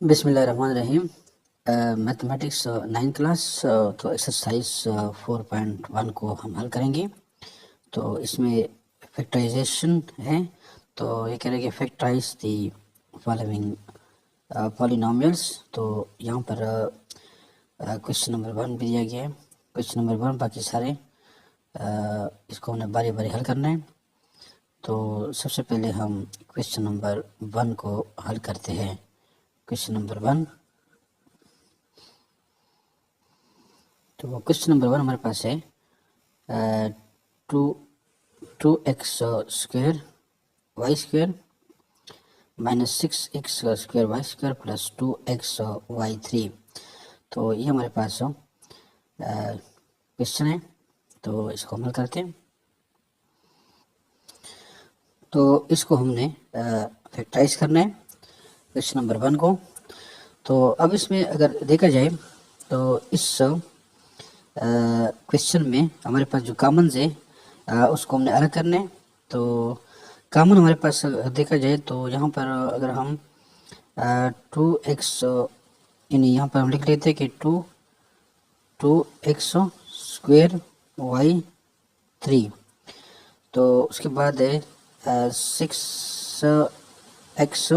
बिस्मिल्लाहिर्रहमानिर्रहीम। Mathematics 9th class तो exercise 4.1 को हम हल करेंगे। तो इसमें फैक्टराइजेशन है। तो ये कह रहे हैं कि फैक्टराइज दी फॉलोइंग पॉलिनोमियल्स। तो यहाँ पर क्वेश्चन नंबर 1 भी दिया गया है, क्वेश्चन नंबर 1, बाकी सारे इसको हमने बारी बारी हल करना है। तो सबसे पहले हम क्वेश्चन नंबर 1 को हल करते हैं। क्वेश्चन नंबर 1, तो क्वेश्चन नंबर 1 हमारे पास है two x square y square minus 6x square y square plus 2x y 3। तो ये हमारे पास क्वेश्चन है। तो इसको हल करते हैं। तो इसको हमने फैक्टराइज करना है क्वेश्चन नंबर 1 को। तो अब इसमें अगर देखा जाए तो इस क्वेश्चन में हमारे पास जो कॉमन है उसको हमने अलग करना है। तो कॉमन हमारे पास देखा जाए तो यहाँ पर अगर हम 2x यानी यहाँ पर हम लिख लेते हैं कि 2x स्क्वेयर वाई 3। तो उसके बाद है 6x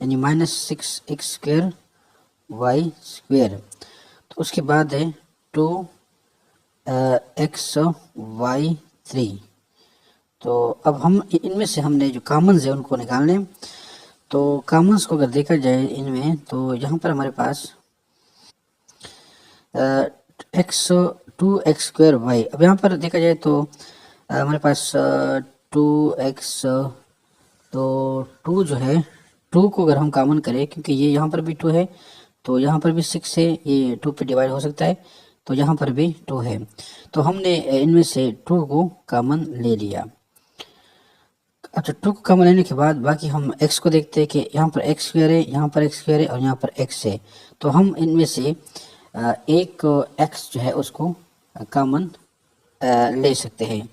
यानी minus 6x square y square. तो उसके बाद है 2x वाई 3। तो अब हम इनमें से हमने जो कॉमन्स है उनको निकालने। तो कॉमन्स को अगर देखा जाए इनमें तो यहाँ पर हमारे पास एक्स 2x स्क्वायर वाई। अब यहाँ पर देखा जाए तो हमारे पास 2x, तो 2 जो है 2 को अगर हम कॉमन करें, क्योंकि ये यहाँ पर भी 2 है तो यहाँ पर भी 6 है, ये 2 पे डिवाइड हो सकता है, तो यहाँ पर भी 2 है। तो हमने इनमें से 2 को कॉमन ले लिया। अच्छा, 2 को कॉमन लेने के बाद बाकी हम x को देखते हैं कि यहाँ पर x स्क्वायर है, यहाँ पर x स्क्वायर है और यहाँ पर x है। तो हम इनमें से एक x जो है उसको कॉमन ले सकते हैं।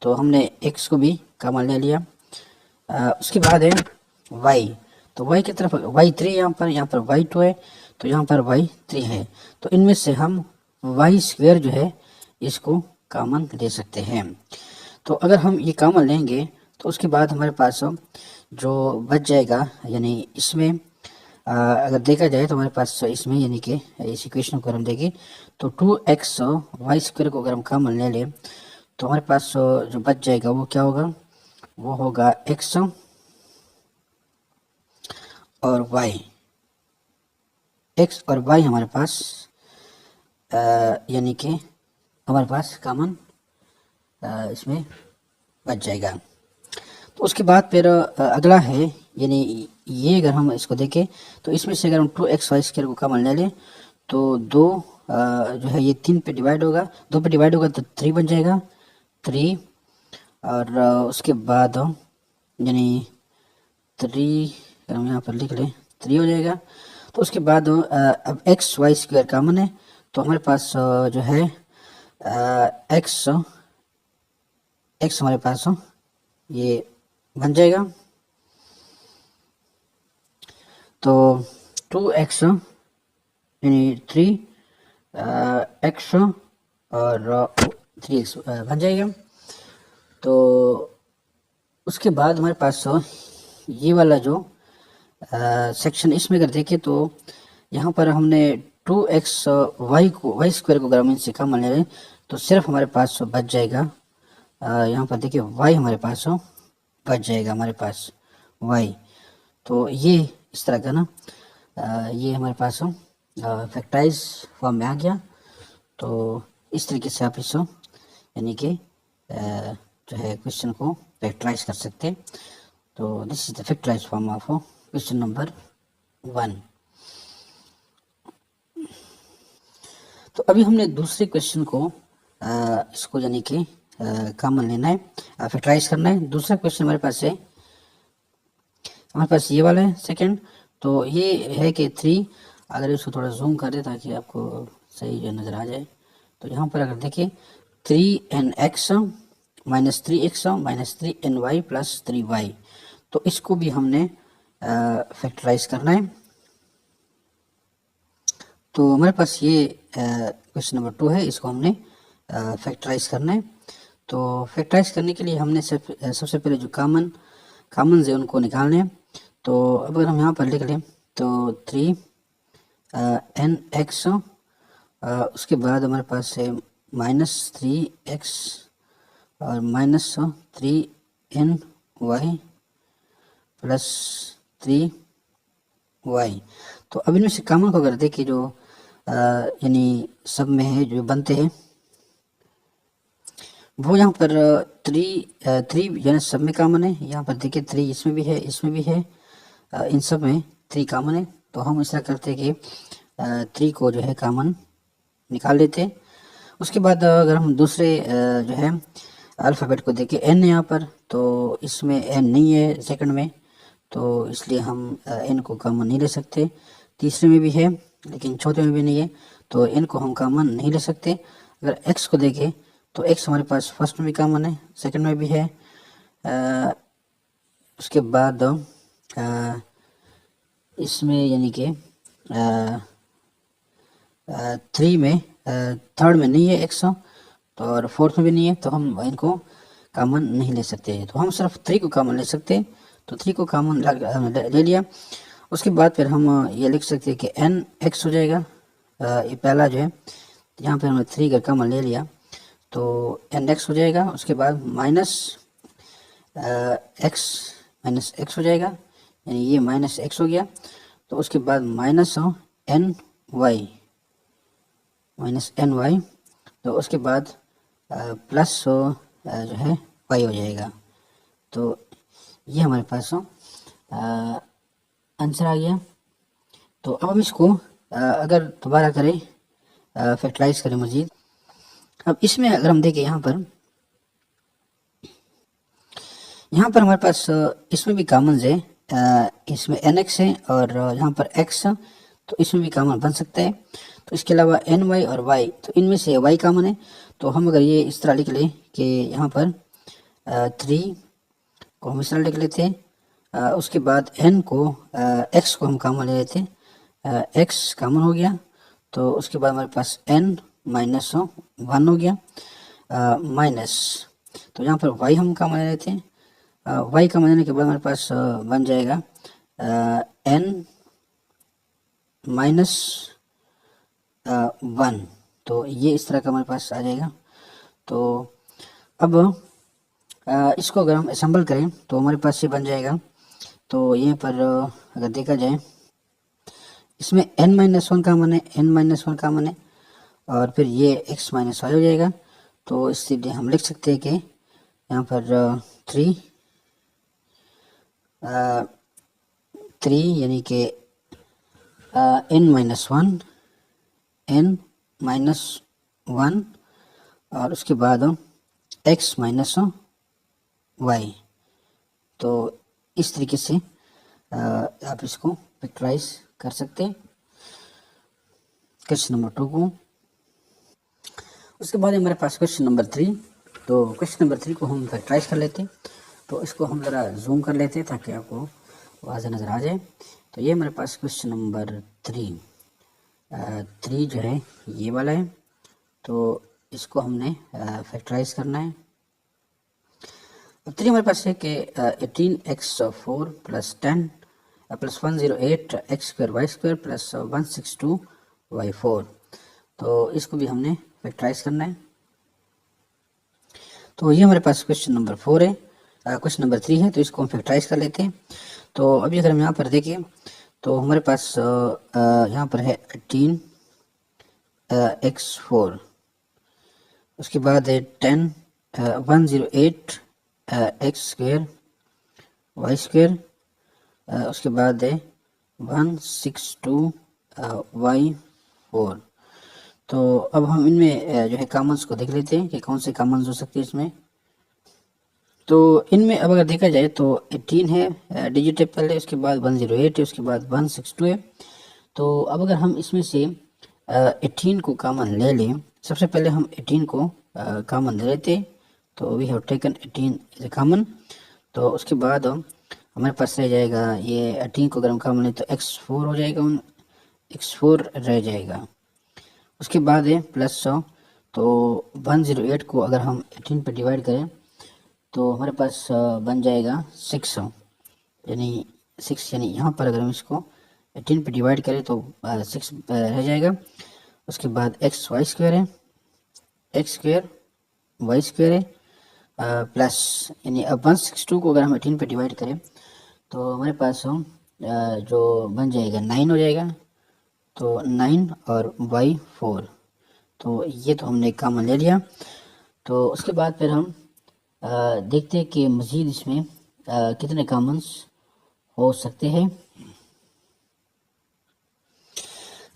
तो हमने x को भी कॉमन ले लिया। उसके बाद है y। तो y की तरफ y3 यहाँ पर y2 है, तो यहाँ पर y3 है। तो इनमें से हम y स्क्वायर जो है इसको कॉमन ले सकते हैं। तो अगर हम ये कॉमन लेंगे तो उसके बाद हमारे पास जो बच जाएगा, यानी इसमें अगर देखा जाए तो हमारे पास इसमें यानी कि इस इक्वेशन को हम देखें तो 2x वाई स्क्वायर को अगर हम कॉमन ले लें तो हमारे पास जो बच जाएगा वो क्या होगा, वो होगा x और y। x और y हमारे पास यानी कि हमारे पास कॉमन इसमें बच जाएगा। तो उसके बाद फिर अगला है, यानी ये अगर हम इसको देखें तो इसमें से अगर हम 2x वाई स्क्वायर को कॉमन ले लें तो 2 जो है ये 3 पे डिवाइड होगा, 2 पे डिवाइड होगा तो 3 बन जाएगा 3। और उसके बाद यानी 3 हम यहाँ पर लिख लें 3 हो जाएगा। तो उसके बाद अब एक्स वाई स्क्वायर कॉमन है तो हमारे पास जो है एक्स हमारे पास ये बन जाएगा। तो 2x यानी 3x और 3x बन जाएगा। तो उसके बाद हमारे पास ये वाला जो सेक्शन, इसमें अगर देखें तो यहाँ पर हमने 2x वाई स्क्वायर को अगर हम इनसे कॉमन ले लें तो सिर्फ हमारे पास बच जाएगा, यहाँ पर देखिए y हमारे पास बच जाएगा हमारे पास y। तो ये इस तरह का ना ये हमारे पास फैक्टराइज फॉर्म में आ गया। तो इस तरीके से आप इसको यानी कि जो है क्वेश्चन को फैक्टराइज कर सकते हैं। तो this is the factorize form of question number 1। तो अभी हमने दूसरे क्वेश्चन को इसको यानी कि कॉमन लेना है, फैक्टराइज करना है। दूसरा क्वेश्चन हमारे पास है, हमारे पास ये वाला है सेकंड। तो ये है कि 3, अगर इसको थोड़ा जूम कर दे ताकि आपको सही जो नज़र आ जाए। तो यहाँ पर अगर देखिए 3nx minus 3x minus 3ny plus 3y। तो इसको भी हमने फैक्टराइज करना है। तो हमारे पास ये क्वेश्चन नंबर 2 है, इसको हमने फैक्टराइज करना है। तो फैक्टराइज करने के लिए हमने सबसे पहले जो कॉमन है उनको निकालने हैं। तो अब अगर हम यहाँ पर लिख लें तो 3 n उसके बाद हमारे पास है -3x और -3ny प्लस 3y। तो अब इनमें से कॉमन को अगर देखें जो यानी सब में है जो बनते हैं वो यहाँ पर थ्री यानी सब में कॉमन है। यहाँ पर देखिए 3 इसमें भी है, इसमें भी है, इन सब में 3 कॉमन है। तो हम ऐसा करते हैं कि 3 को जो है कॉमन निकाल लेते हैं। उसके बाद अगर हम दूसरे जो है अल्फ़ाबेट को देखें, n यहाँ पर, तो इसमें n नहीं है सेकंड में, तो इसलिए हम n को कॉमन नहीं ले सकते। तीसरे में भी है लेकिन चौथे में भी नहीं है, तो n को हम कॉमन नहीं ले सकते। अगर x को देखें तो x हमारे पास फर्स्ट में भी कॉमन है, सेकंड में भी है, उसके बाद इसमें यानी कि 3 में, थर्ड में नहीं है x, तो और फोर्थ में भी नहीं है, तो हम इनको कॉमन नहीं ले सकते। तो हम सिर्फ 3 को कॉमन ले सकते हैं, तो 3 को कॉमन ले लिया। उसके बाद फिर हम ये लिख सकते हैं कि n x हो जाएगा। ये पहला जो है यहाँ पर हमने 3 का कॉमन ले लिया तो n x हो जाएगा। उसके बाद x हो जाएगा, यानी ये -x हो गया। तो उसके बाद -ny, तो उसके बाद प्लस जो है y हो जाएगा। तो ये हमारे पास आंसर आ गया। तो अब हम इसको अगर दोबारा करें, फैक्टराइज करें मज़ीद। अब इसमें अगर हम देखें यहाँ पर हमारे पास इसमें भी कॉमन है, इसमें nx है और यहाँ पर x, तो इसमें भी कॉमन बन सकता है। तो इसके अलावा ny और y, तो इनमें से y कॉमन है। तो हम अगर ये इस तरह लिख लें कि यहाँ पर 3 को हम इस तरह लिख लेते हैं, उसके बाद x को हम कॉमन ले लेते हैं, x कॉमन हो गया। तो उसके बाद हमारे पास n -1 हो गया, माइनस, तो यहाँ पर y हम कॉमन ले लेते हैं, y कॉमन लेने के बाद हमारे पास बन जाएगा n -1। तो ये इस तरह का हमारे पास आ जाएगा। तो अब इसको अगर हम असेंबल करें तो हमारे पास ये बन जाएगा। तो यहाँ पर अगर देखा जाए इसमें n-1 कॉमन है, n-1 कॉमन है, और फिर ये x -y हो जाएगा। तो इसलिए हम लिख सकते हैं कि यहाँ पर 3 यानी कि n-1 और उसके बाद x -y। तो इस तरीके से आप इसको फैक्टराइज कर सकते हैं क्वेश्चन नंबर 2 को। उसके बाद हमारे पास क्वेश्चन नंबर 3। तो क्वेश्चन नंबर 3 को हम फैक्टराइज कर लेते हैं। तो इसको हम ज़रा जूम कर लेते हैं ताकि आपको वाज़ेह नज़र आ जाए। तो ये हमारे पास क्वेश्चन नंबर 3 जो है ये वाला है। तो इसको हमने फैक्टराइज करना है। अब 3 हमारे पास है कि 18x4 + 10 + 108x2y² + 162y4। तो इसको भी हमने फैक्टराइज करना है। तो ये हमारे पास क्वेश्चन नंबर 4 है, क्वेश्चन नंबर 3 है। तो इसको हम फैक्टराइज कर लेते हैं। तो अभी अगर हम यहाँ पर देखें तो हमारे पास यहाँ पर है 18x4, उसके बाद है 108 x², y², उसके बाद है 162 y4। तो अब हम इनमें जो है कॉमन्स को देख लेते हैं कि कौन से कॉमन्स हो सकते हैं इसमें। तो इनमें अब अगर देखा जाए तो 18 है, डिजिट है पहले, उसके बाद 108 है, उसके बाद 162 है। तो अब अगर हम इसमें से 18 को कॉमन ले लें, सबसे पहले हम 18 को कॉमन ले लेते हैं। तो we have taken 18 as a common. तो उसके बाद हमारे पास रह जाएगा ये 18 को अगर हम कॉमन लें तो x4 हो जाएगा, x4 रह जाएगा। उसके बाद है +100। तो 108 को अगर हम 18 पे डिवाइड करें तो हमारे पास बन जाएगा 600, यानी 6, यानी यहाँ पर अगर हम इसको 18 पे डिवाइड करें तो 6 रह जाएगा। उसके बाद एक्स वाई स्क्वायर है, एक्स स्क्वायर वाई स्क्वायर है प्लस, यानी अब 162 को अगर हम 18 पे डिवाइड करें तो हमारे पास जो बन जाएगा 9 हो जाएगा। तो 9 और वाई 4, तो ये तो हमने कॉमन ले लिया। तो उसके बाद फिर हम देखते हैं कि मज़ीद इसमें कितने कॉमन्स हो सकते हैं।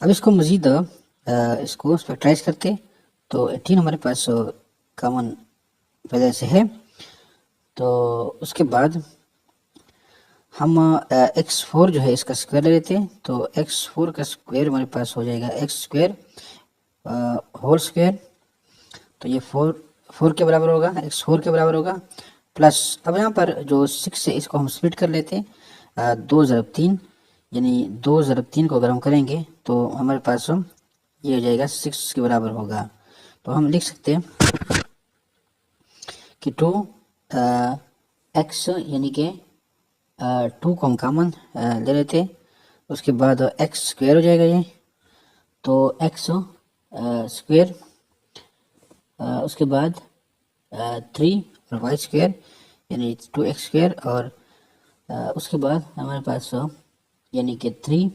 अब इसको मज़ीद इसको फैक्टराइज करते तो 18 हमारे पास कॉमन पहले से है। तो उसके बाद हम x4 जो है इसका स्क्वायर ले लेते हैं। तो x4 का स्क्वायर हमारे पास हो जाएगा एक्स स्क्वायर होल स्क्वायर। तो ये 4 के बराबर होगा, x4 के बराबर होगा प्लस, अब यहाँ पर जो 6 है इसको हम स्प्लिट कर लेते हैं 2 ज़रब 3, यानी 2 ज़रब 3 को अगर हम करेंगे तो हमारे पास ये हो जाएगा 6 के बराबर होगा। तो हम लिख सकते हैं कि 2 x, यानी कि 2 को हम कॉमन ले लेते हैं। उसके बाद एक्स स्क्वायर हो जाएगा ये, तो एक्स स्क्वायर, उसके बाद 3 और वाई स्क्वायर यानी 2x स्क्वायर, और उसके बाद हमारे पास यानी कि 3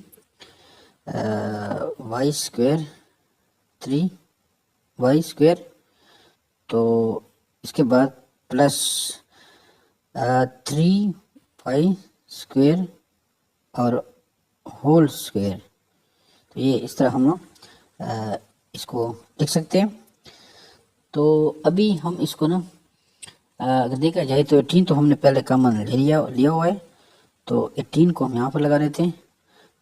वाई स्क्वायर, 3 वाई स्क्वायर। तो इसके बाद प्लस 3 वाई स्क्वायर और होल स्क्वायर। तो ये इस तरह हम इसको लिख सकते हैं। तो अभी हम इसको ना अगर देखा जाए तो 18 तो हमने पहले कॉमन ले लिया हुआ है, तो 18 को हम यहाँ पर लगा देते हैं।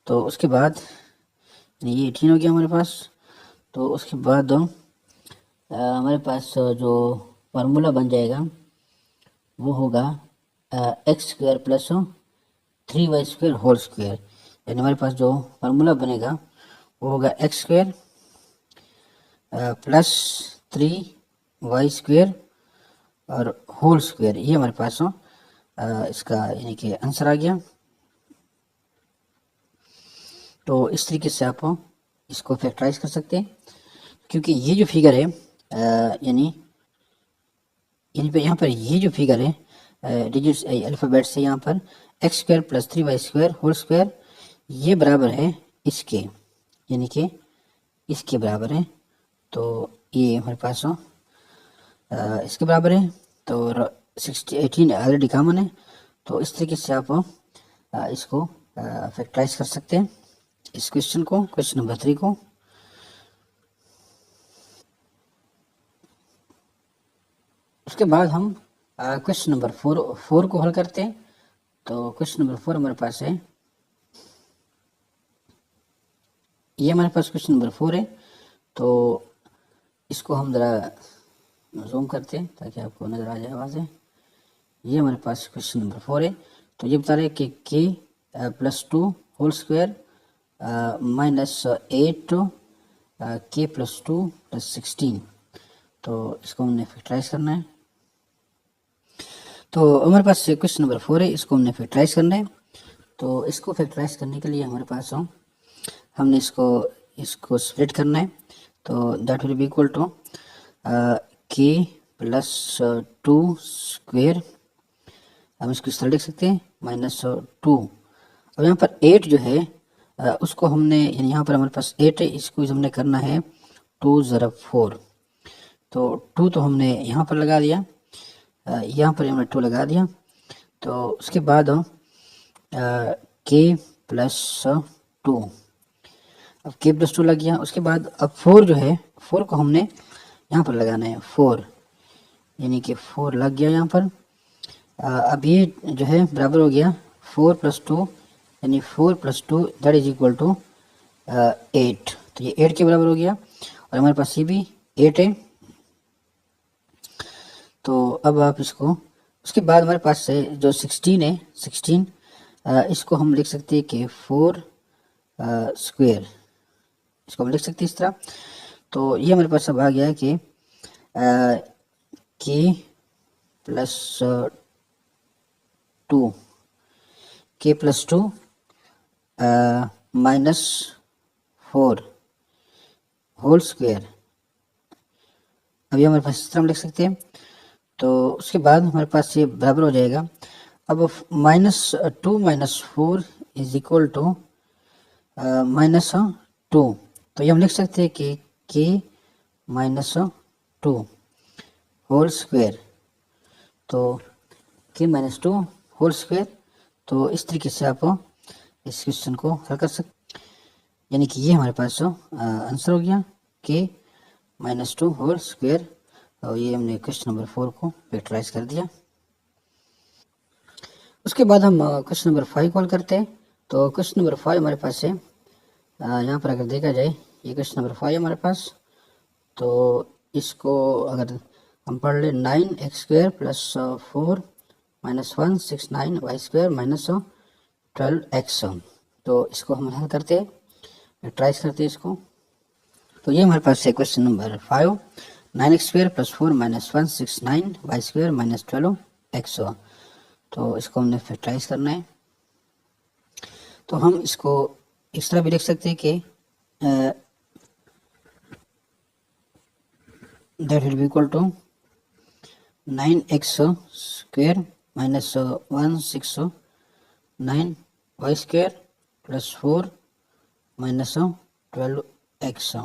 तो उसके बाद ये 18 हो गया हमारे पास। तो उसके बाद हमारे पास जो फार्मूला बन जाएगा वो होगा x square plus 3y square whole square, यानी हमारे पास जो फार्मूला बनेगा वो होगा x square plus 3y square और होल स्क्वायर। ये हमारे पास इसका यानी कि आंसर आ गया। तो इस तरीके से आप इसको फैक्टराइज कर सकते हैं, क्योंकि ये जो फिगर है यानी यहाँ पर ये जो फिगर है डिजिट्स अल्फ़ाबेट से यहाँ पर x square plus 3y square whole square, ये बराबर है इसके, यानी कि इसके बराबर है। तो ये हमारे पास इसके बराबर है। तो 18 ऑलरेडी कॉमन है। तो इस तरीके से आप इसको फैक्टराइज कर सकते हैं इस क्वेश्चन को, क्वेश्चन नंबर 3 को। उसके बाद हम क्वेश्चन नंबर 4 को हल करते हैं। तो क्वेश्चन नंबर 4 हमारे पास है, ये हमारे पास क्वेश्चन नंबर 4 है। तो इसको हम ज़रा जूम करते हैं ताकि आपको नज़र आ जाए आवाज़ें। ये हमारे पास क्वेश्चन नंबर 4 है। तो ये बता रहे हैं कि k plus 2 whole square minus 8 k plus 2 plus 16। तो इसको हमने फैक्टराइज करना है। तो हमारे पास क्वेश्चन नंबर 4 है, इसको हमने फैक्टराइज करना है। तो इसको फैक्टराइज करने के लिए हमारे पास हमने इसको स्प्लिट करना है। तो that will be equal to k plus 2 square, हम इसको इस तरह लिख सकते हैं माइनस 2। अब यहाँ पर 8 जो है उसको हमने, यानी यहाँ पर हमारे पास 8 है, इसको हमने करना है 2 ज़रब 4। तो 2 तो हमने यहाँ पर लगा दिया, यहाँ पर हमने 2 लगा दिया। तो उसके बाद k प्लस 2, अब k प्लस 2 लग गया। उसके बाद अब 4 जो है, 4 को हमने यहाँ पर लगाना है 4, यानी कि 4 लग गया यहाँ पर। अब ये जो है बराबर हो गया 4 प्लस 2, यानी 4 plus 2 that is equal to 8। तो ये 8 के बराबर हो गया, और हमारे पास ये भी 8 है। तो अब आप इसको, उसके बाद हमारे पास जो 16 है, 16 इसको हम लिख सकते हैं कि 4 स्क्वेयर, इसको हम लिख सकते हैं इस तरह। तो ये हमारे पास अब आ गया कि के प्लस 2, के प्लस 2 माइनस 4 होल स्क्वायर। अभी हमारे पास इस तरह हम लिख सकते हैं। तो उसके बाद हमारे पास ये बराबर हो जाएगा। अब -2 माइनस 4 इज इक्वल टू -2। तो ये हम लिख सकते हैं कि के -2 होल स्क्वायर। तो के -2 होल स्क्वायर। तो इस तरीके से आप इस क्वेश्चन को हल कर सकते, यानी कि ये हमारे पास आंसर हो गया के -2 होल स्क्वायर। और ये हमने क्वेश्चन नंबर 4 को फैक्टराइज कर दिया। उसके बाद हम क्वेश्चन नंबर 5 कॉल करते हैं। तो क्वेश्चन नंबर 5 हमारे पास है, यहाँ पर अगर देखा जाए ये क्वेश्चन नंबर 5 है हमारे पास। तो इसको अगर हम पढ़ लें 9x² plus 4 minus 1 6 9y² minus 12x। तो इसको हम हल करते हैं, ट्राइज करते हैं इसको। तो ये हमारे पास है question number 5, 9x² plus 4 minus 1 6 9y² minus 12x। तो इसको हमने फैक्टराइज करना है। तो हम इसको इस तरह भी लिख सकते हैं कि that will be equal to 9x² minus 1 6 9y² plus 4 minus 12x।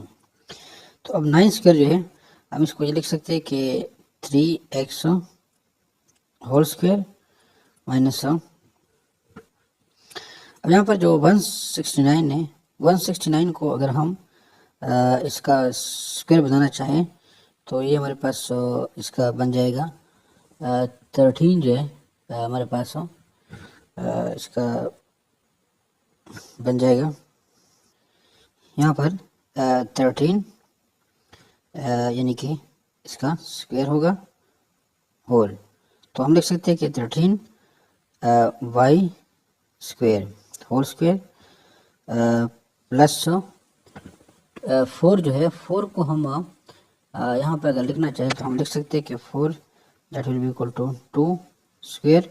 तो अब 9² जो है हम इसको ये लिख सकते हैं कि 3x होल स्क्वायर माइनस, अब यहाँ पर जो 169 है, 169 को अगर हम इसका स्क्वायर बनाना चाहें तो ये हमारे पास इसका बन जाएगा 13 जो है हमारे पास इसका बन जाएगा यहाँ पर 13, यानी कि इसका स्क्वायर होगा होल। तो हम लिख सकते हैं कि 13 y square whole square plus 4 जो है 4 को हम यहाँ पर अगर लिखना चाहें तो हम लिख सकते हैं कि 4 that will be equal to 2 square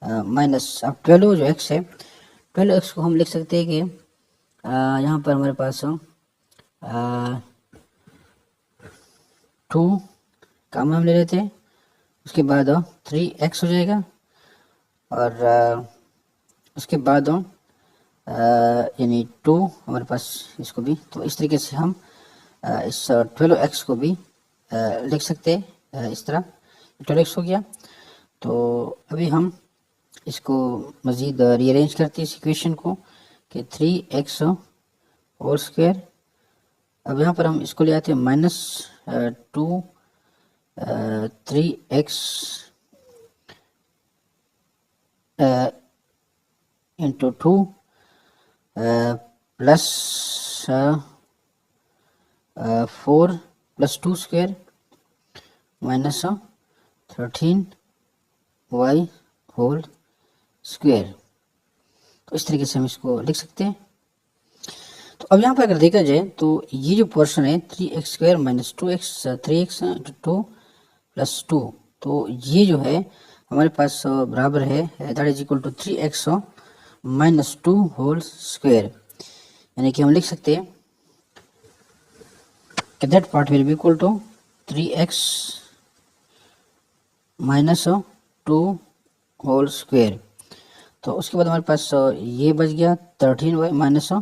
minus, अब 12 जो x है 12x को हम लिख सकते हैं कि यहाँ पर हमारे पास 2 काम हम ले लेते हैं। उसके बाद 3x हो जाएगा और उसके बाद यानी 2 हमारे पास इसको भी। तो इस तरीके से हम इस 12x को भी लिख सकते हैं इस तरह, 12x हो गया। तो अभी हम इसको मज़ीद रीअरेंज करते हैं इस इक्वेशन को कि 3x होल स्क्वायर। अब यहाँ पर हम इसको ले आते हैं -2 3x into 2 plus 4 plus 2 square minus 13y whole square. तो इस तरीके से हम इसको लिख सकते हैं। तो अब यहाँ पर अगर देखा जाए तो ये जो पोर्शन है 3x² minus 2x 3x into 2 plus 2, तो ये जो है हमारे पास बराबर है that is equal to 3x minus 2 whole square. यानी कि हम लिख सकते हैं कि that part will be equal to 3x minus 2 whole square. तो उसके बाद हमारे पास ये बच गया 13y minus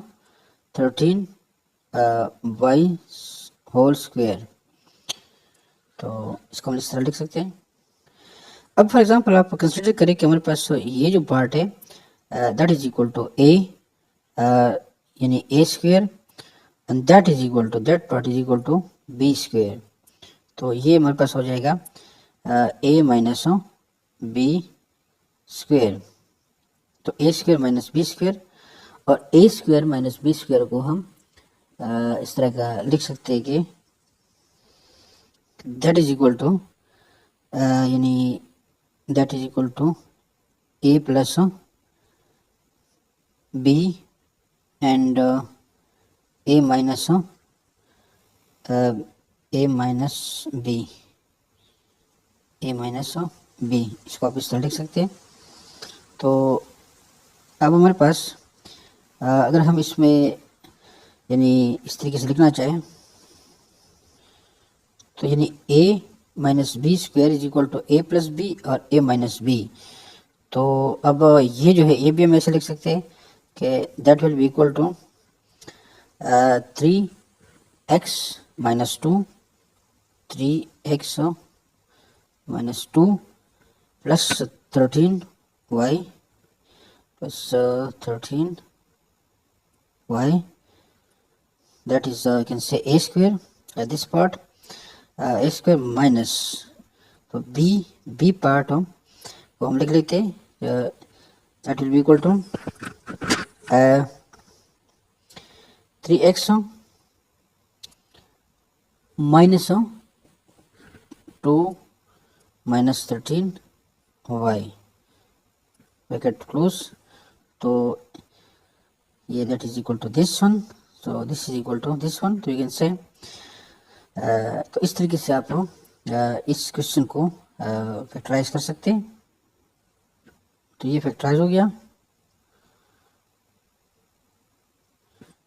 13y whole square. तो इसको हम इस तरह लिख सकते हैं। अब फॉर एग्जांपल आप कंसिडर करें कि हमारे पास ये जो पार्ट है that is equal to a, यानी a square, and that is equal to that part is equal to b square. तो ये हमारे पास हो जाएगा a माइनस b स्क्वायर। तो a square minus b square, और a square minus b square को हम इस तरह का लिख सकते हैं कि दैट इज इक्वल टू यानी that is equal to a plus b and a minus A minus B, A minus B, इसको आप इस तरह लिख सकते हैं। तो अब हमारे पास अगर हम इसमें यानी इस तरीके से लिखना चाहें तो यानी A minus B square is equal to A plus B और ए माइनस बी। तो अब ये जो है ए बी हम ऐसे लिख सकते हैं कि that will be equal to 3x minus 2, 3x minus 2 plus 13y plus 13y, that is you can say a square at this part, a square minus, तो b part को हम लिख लेते हैं that will be equal to 3x minus 2 minus 13y bracket close। तो ये that is equal to this one, so this is equal to this one, तो you can say तो इस तरीके से आप इस क्वेश्चन को फैक्टराइज कर सकते हैं। तो ये फैक्टराइज हो गया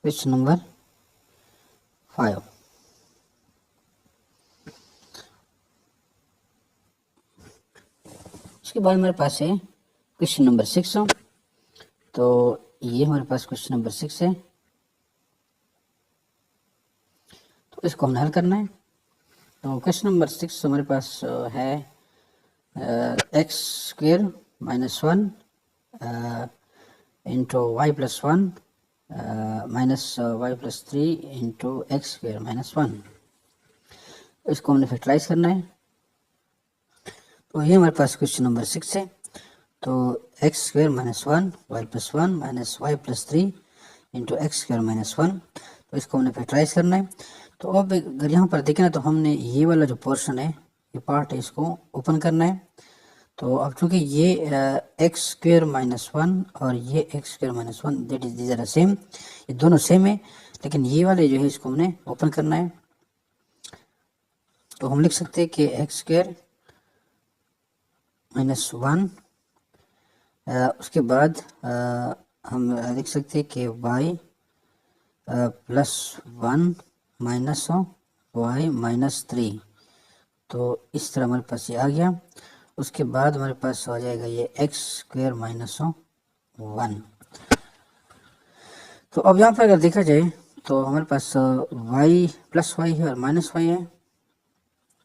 क्वेश्चन नंबर 5। उसके बाद हमारे पास है क्वेश्चन नंबर 6। तो ये हमारे पास क्वेश्चन नंबर 6 है, तो इसको हमने हल करना है। तो क्वेश्चन नंबर 6 हमारे पास है x square minus 1 into y plus 1 minus y plus 3 into x square minus 1। इसको हमने फैक्टराइज करना है। तो ये हमारे पास क्वेश्चन नंबर 6 है। तो x square minus 1 y plus 1 minus y plus 3 into x square minus 1, तो इसको हमने फैक्टराइज करना है। तो अब अगर यहाँ पर देखें ना तो हमने ये वाला जो पोर्शन है, ये पार्ट है, इसको ओपन करना है। तो अब चूंकि ये एक्स स्क्वेयर माइनस 1 और ये x square minus 1 that is these are same, ये दोनों सेम है, लेकिन ये वाले जो है इसको हमने ओपन करना है। तो हम लिख सकते हैं कि एक्स स्क्वेयर माइनस 1, उसके बाद हम लिख सकते हैं कि y plus 1 minus y minus 3। तो इस तरह हमारे पास ये आ गया। उसके बाद हमारे पास आ जाएगा ये एक्स स्क्वेयर माइनस 1। तो अब यहाँ पर अगर देखा जाए तो हमारे पास y प्लस वाई है और माइनस वाई है।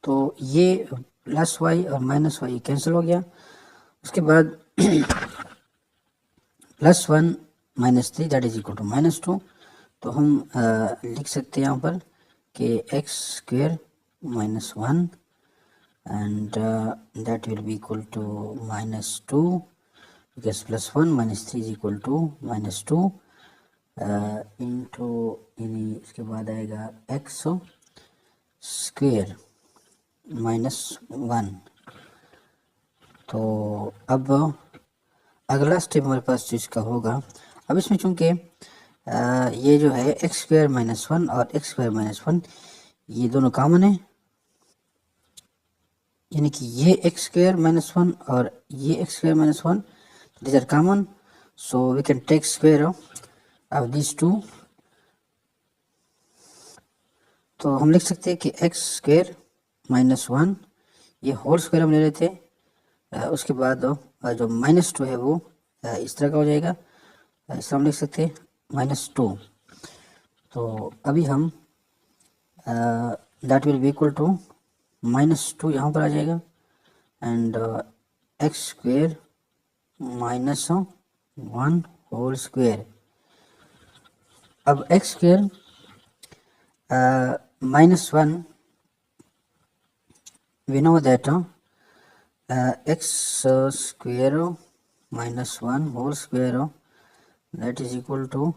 तो ये प्लस वाई और माइनस वाई कैंसिल हो गया। उसके बाद plus 1 minus 3 that is equal to minus 2। तो हम लिख सकते हैं यहाँ पर कि x square minus 1 and that will be equal to minus 2 because plus 1 minus 3 is equal to minus 2 into यानी इसके बाद आएगा x स्क्वेयर माइनस 1। तो अब अगला स्टेप हमारे पास जो इसका होगा, अब इसमें चूंकि ये जो है एक्स स्क्वायर माइनस 1 और एक्स स्क्वायर माइनस 1 ये दोनों कॉमन है, यानी कि ये एक्स स्क्वायर माइनस 1 और ये x square minus 1 these are common, so we can take square of this two. तो हम लिख सकते हैं कि एक्स स्क्वायर माइनस 1 ये होल स्क्वायर हम ले लेते हैं। उसके बाद जो माइनस 2 है वो इस तरह का हो जाएगा, इसका हम लिख सकते हैं माइनस 2। तो अभी हम that will be equal to minus 2 यहाँ पर आ जाएगा and x square minus 1 whole square. अब x square minus 1 we know that x square minus 1 whole square that is equal to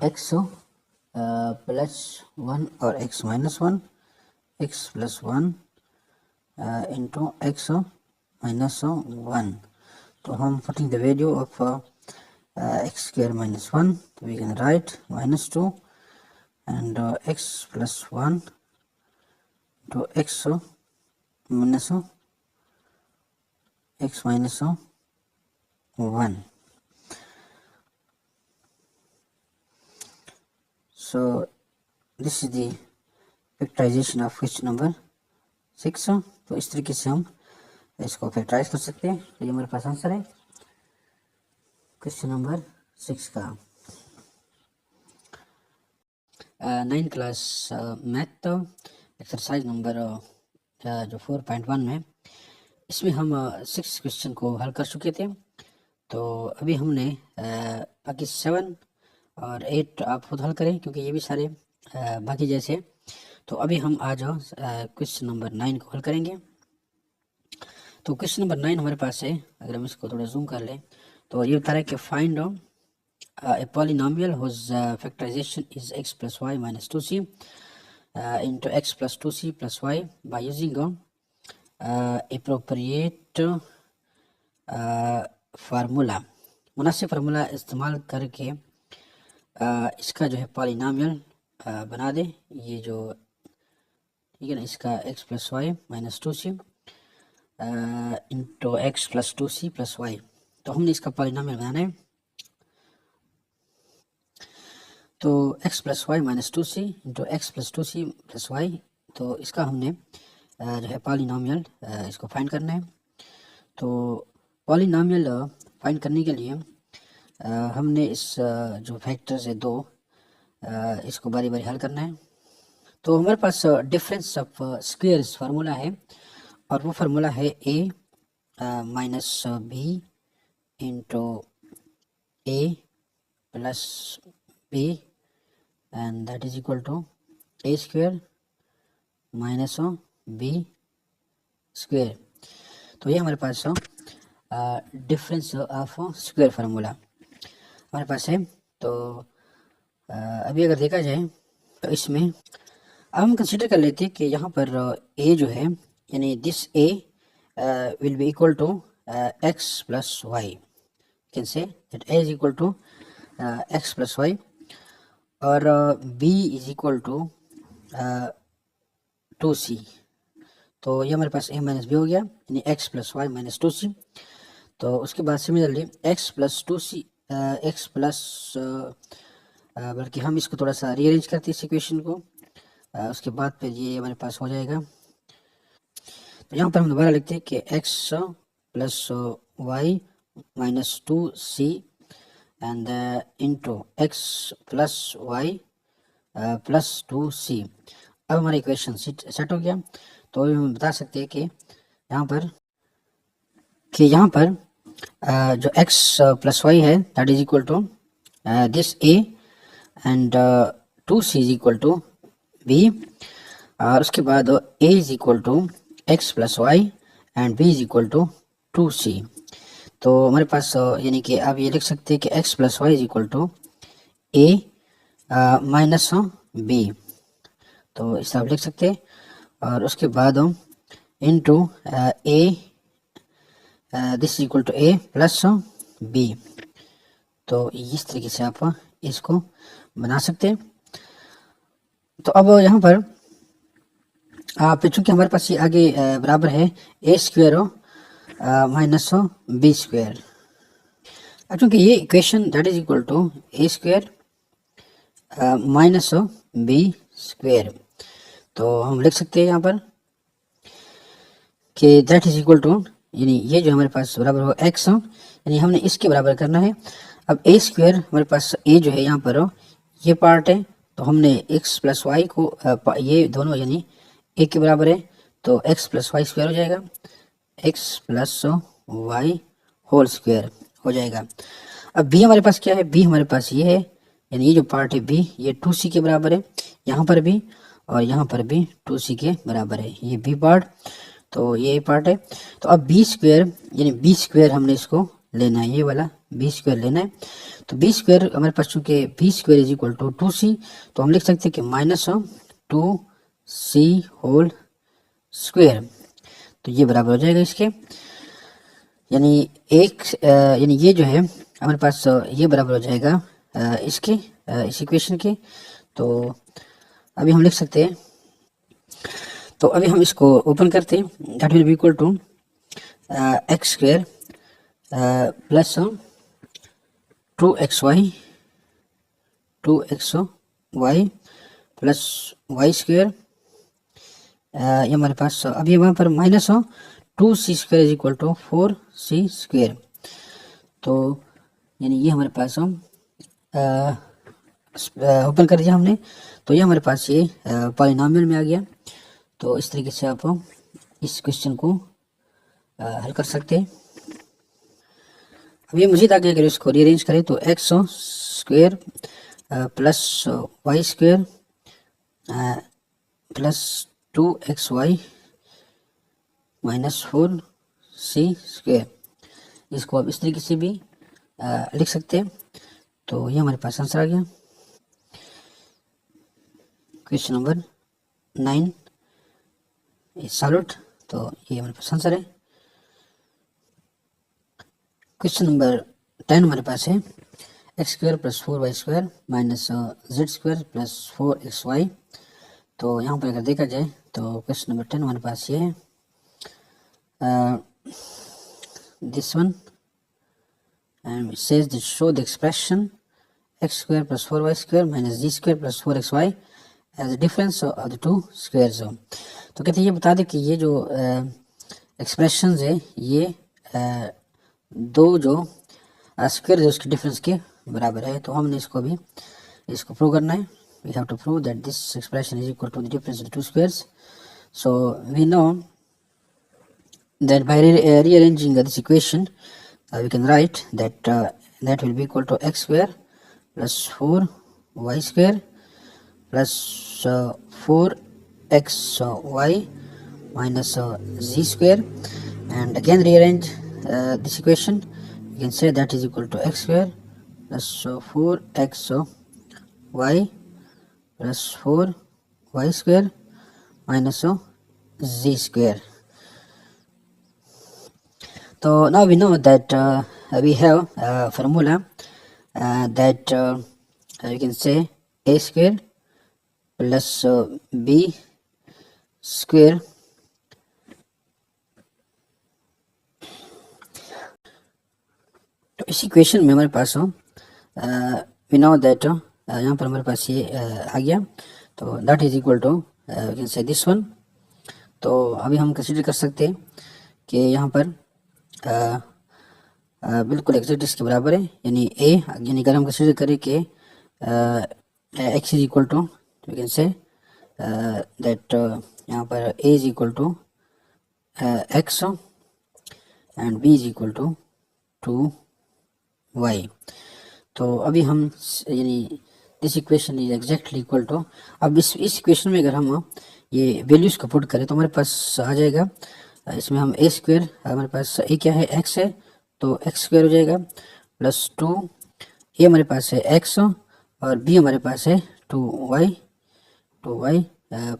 x plus 1 or x minus 1 x plus 1 into x minus 1. So हम putting the value of x square minus 1, so we can write minus 2 and x plus 1 तो एक्स माइनस 1. So this is the factorization of question number 6. तो इस तरीके से हम इसको फैक्टराइज कर सकते हैं। तो ये हमारे पास आंसर है क्वेश्चन नंबर 6 का। 9 क्लास मैथ एक्सरसाइज नंबर जो 4.1 में, इसमें हम 6 क्वेश्चन को हल कर चुके थे। तो अभी हमने बाकी 7 और 8 आप खुद हल करें, क्योंकि ये भी सारे बाकी जैसे। तो अभी हम आज क्वेश्चन नंबर 9 को हल करेंगे। तो क्वेश्चन नंबर 9 हमारे पास है, अगर हम इसको थोड़ा जूम कर लें तो ये बता रहा है कि find a polynomial whose factorization is x plus y minus 2c into x plus 2c plus y by using appropriate formula, मुनासिब फार्मूला इस्तेमाल करके इसका जो है पॉलिनॉमियल बना दे। ये जो ठीक है ना, इसका x plus y minus 2c into x plus 2c plus y. तो हमने इसका पॉलिनॉमियल बनाना है। तो x plus y minus 2c into x plus 2c plus y, तो इसका हमने जो है पॉलिनॉमियल इसको फाइंड करना है। तो पॉलिनॉमियल फाइंड करने के लिए हमने इस जो फैक्टर्स है 2, इसको बारी बारी हल करना है। तो हमारे पास डिफरेंस ऑफ स्क्वेयर्स फार्मूला है, और वो फार्मूला है a minus b into a plus b and that is equal to a square minus b square. तो ये हमारे पास डिफरेंस ऑफ स्क्वेयर फार्मूला हमारे पास है। तो अभी अगर देखा जाए तो इसमें अब हम कंसिडर कर लेते हैं कि यहाँ पर a जो है, यानी this a will be equal to x plus y. Can say that a is equal to x plus y, और b is equal to 2c। तो ये हमारे पास a माइनस बी हो गया, यानी x plus y minus 2c। तो उसके बाद similarly x plus 2c x plus, बल्कि हम इसको थोड़ा सा रीअरेंज करते हैं इस इक्वेशन को, उसके बाद फिर ये हमारे पास हो जाएगा। तो यहाँ पर हम दोबारा लिखते हैं कि x plus y minus 2c and into x plus y plus 2c। अब हमारा इक्वेशन सेट हो गया। तो अभी हम बता सकते हैं कि यहाँ पर जो x प्लस वाई है that is equal to this a and 2c is equal to b, और उसके बाद a is equal to x plus y and b is equal to 2c। तो हमारे पास यानी कि आप ये लिख सकते हैं कि x plus y is equal to a minus b। तो इस आप लिख सकते हैं, और उसके बाद हम into a this is equal to a plus b। तो इस तरीके से आप इसको बना सकते हैं। तो अब यहाँ पर आप चूँकि हमारे पास ये आगे बराबर है a square minus b square. अब चूँकि ये equation that is equal to a square minus b square, तो हम लिख सकते हैं यहाँ पर कि दैट इज इक्वल टू, यानी ये जो हमारे पास बराबर हो x, यानी हमने इसके बराबर करना है। अब a स्क्वेयर हमारे पास a जो है यहाँ पर ये पार्ट है, तो हमने x प्लस वाई को ये दोनों यानी a के बराबर है, तो x प्लस वाई स्क्वायर हो जाएगा, x plus y whole square हो जाएगा। अब b हमारे पास क्या है, b हमारे पास ये है, यानी ये जो पार्ट है b ये 2c के बराबर है, यहाँ पर भी और यहाँ पर भी 2c के बराबर है, ये b पार्ट। तो ये पार्ट है। तो अब बी स्क्वेयर यानी बी स्क्वेयर हमने इसको लेना है, ये वाला बी स्क्वेयर लेना है। तो बी स्क्वेयर हमारे पास चूँकि b square is equal to 2c, तो हम लिख सकते हैं कि माइनस 2c होल स्क्वेयर। तो ये बराबर हो जाएगा इसके, यानी यानी ये जो है हमारे पास ये बराबर हो जाएगा इसके इस इक्वेशन के। तो अभी हम लिख सकते हैं, तो अभी हम इसको ओपन करते हैं, that will be equal to x square plus 2xy plus y square, ये हमारे पास अभी वहाँ पर minus 2c square is equal to 4c square. तो यानी ये हमारे पास ओपन कर दिया हमने, तो ये हमारे पास ये पॉलिनोमियल में आ गया। तो इस तरीके से आप इस क्वेश्चन को हल कर सकते हैं। अब ये मज़ीद आगे अगर इसको रीअरेंज करें तो x square plus y square plus 2xy minus 4c square, इसको आप इस तरीके से भी लिख सकते हैं। तो ये हमारे पास आंसर आ गया। क्वेश्चन नंबर 9 इज सॉल्व्ड, तो ये हमारे पास आंसर है। क्वेश्चन नंबर 10 हमारे पास है x square plus 4y square minus z square plus 4xy। तो यहाँ पर अगर देखा जाए तो क्वेश्चन नंबर 10 हमारे पास ये है this one, and it says that show the expression x square plus 4y square minus z square plus 4xy as the difference of the two squares। तो कहते हैं ये बता दे कि ये जो एक्सप्रेशंस है ये दो जो स्क्वायर है उसके डिफरेंस के बराबर है। तो हमने इसको भी इसको प्रूव करना है। We have to prove that this expression is equal to the difference of the two squares. So we know that by rearranging this equation we can write that that will be equal to x square plus 4y square plus 4xy minus z square, and again rearrange this equation. You can say that is equal to x square plus 4xy plus 4y square minus z square. So now we know that we have formula that you can say a square plus b square तो इस equation में हमारे पास we know that यहाँ पर हमारे पास ये आ गया। तो that is equal to you can say this one. तो अभी हम कंसीडर कर सकते हैं कि यहाँ पर बिल्कुल एग्जैक्ट इसके बराबर है, यानी ए, यानी अगर हम कंसीडर करें कि x is equal to we can say that यहाँ पर a is equal to x and b is equal to 2y। तो अभी हम यानी this equation is exactly equal to, अब इस इक्वेशन में अगर हम ये वैल्यूज़ को पुट करें तो हमारे पास आ जाएगा, इसमें हम ए स्क्वायर, हमारे पास ए क्या है एक्स है तो एक्स स्क्वायर हो जाएगा प्लस 2, ए हमारे पास है एक्स और बी हमारे पास है 2y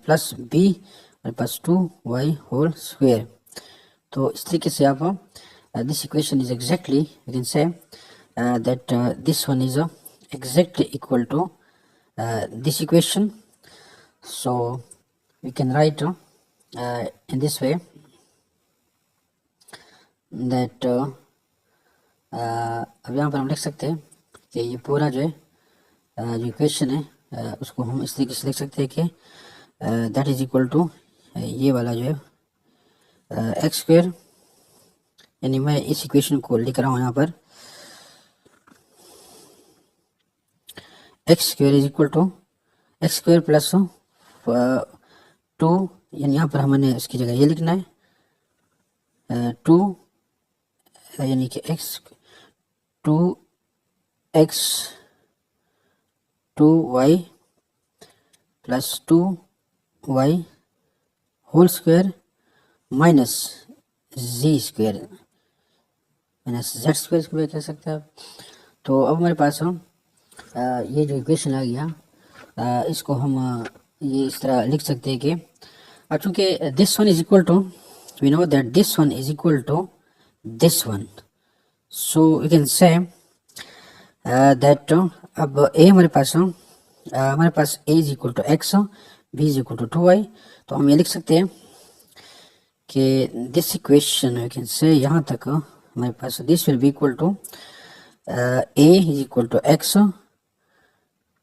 प्लस बी हमारे पास 2y होल स्क्वायर। तो इस तरीके से आप this equation is exactly you can से that this one is exactly equal to this equation. So we can write in this way that अब यहाँ पर हम लिख सकते हैं कि ये पूरा जो है जो इक्वेशन है उसको हम इस तरीके से लिख सकते हैं कि दैट इज इक्वल टू ये वाला जो है एक्स स्क्वायर, यानी मैं इस इक्वेशन को लिख रहा हूँ यहाँ पर x square is equal to x square plus 2, यानी यहाँ पर हमने इसकी जगह ये लिखना है 2, यानी कि x 2x 2y plus 2y whole square minus g square minus z square इसको भी कह सकते हैं आप। तो अब हमारे पास ये जो इक्वेशन आ गया इसको हम ये इस तरह लिख सकते हैं कि चूँकि this one is equal to we know that this one is equal to this one, so you can say that अब ए हमारे पास a is equal to x, b is equal to 2y। तो हम ये लिख सकते हैं कि दिस इक्वेशन वी कैन से यहाँ तक हमारे पास this will be equal to a is equal to x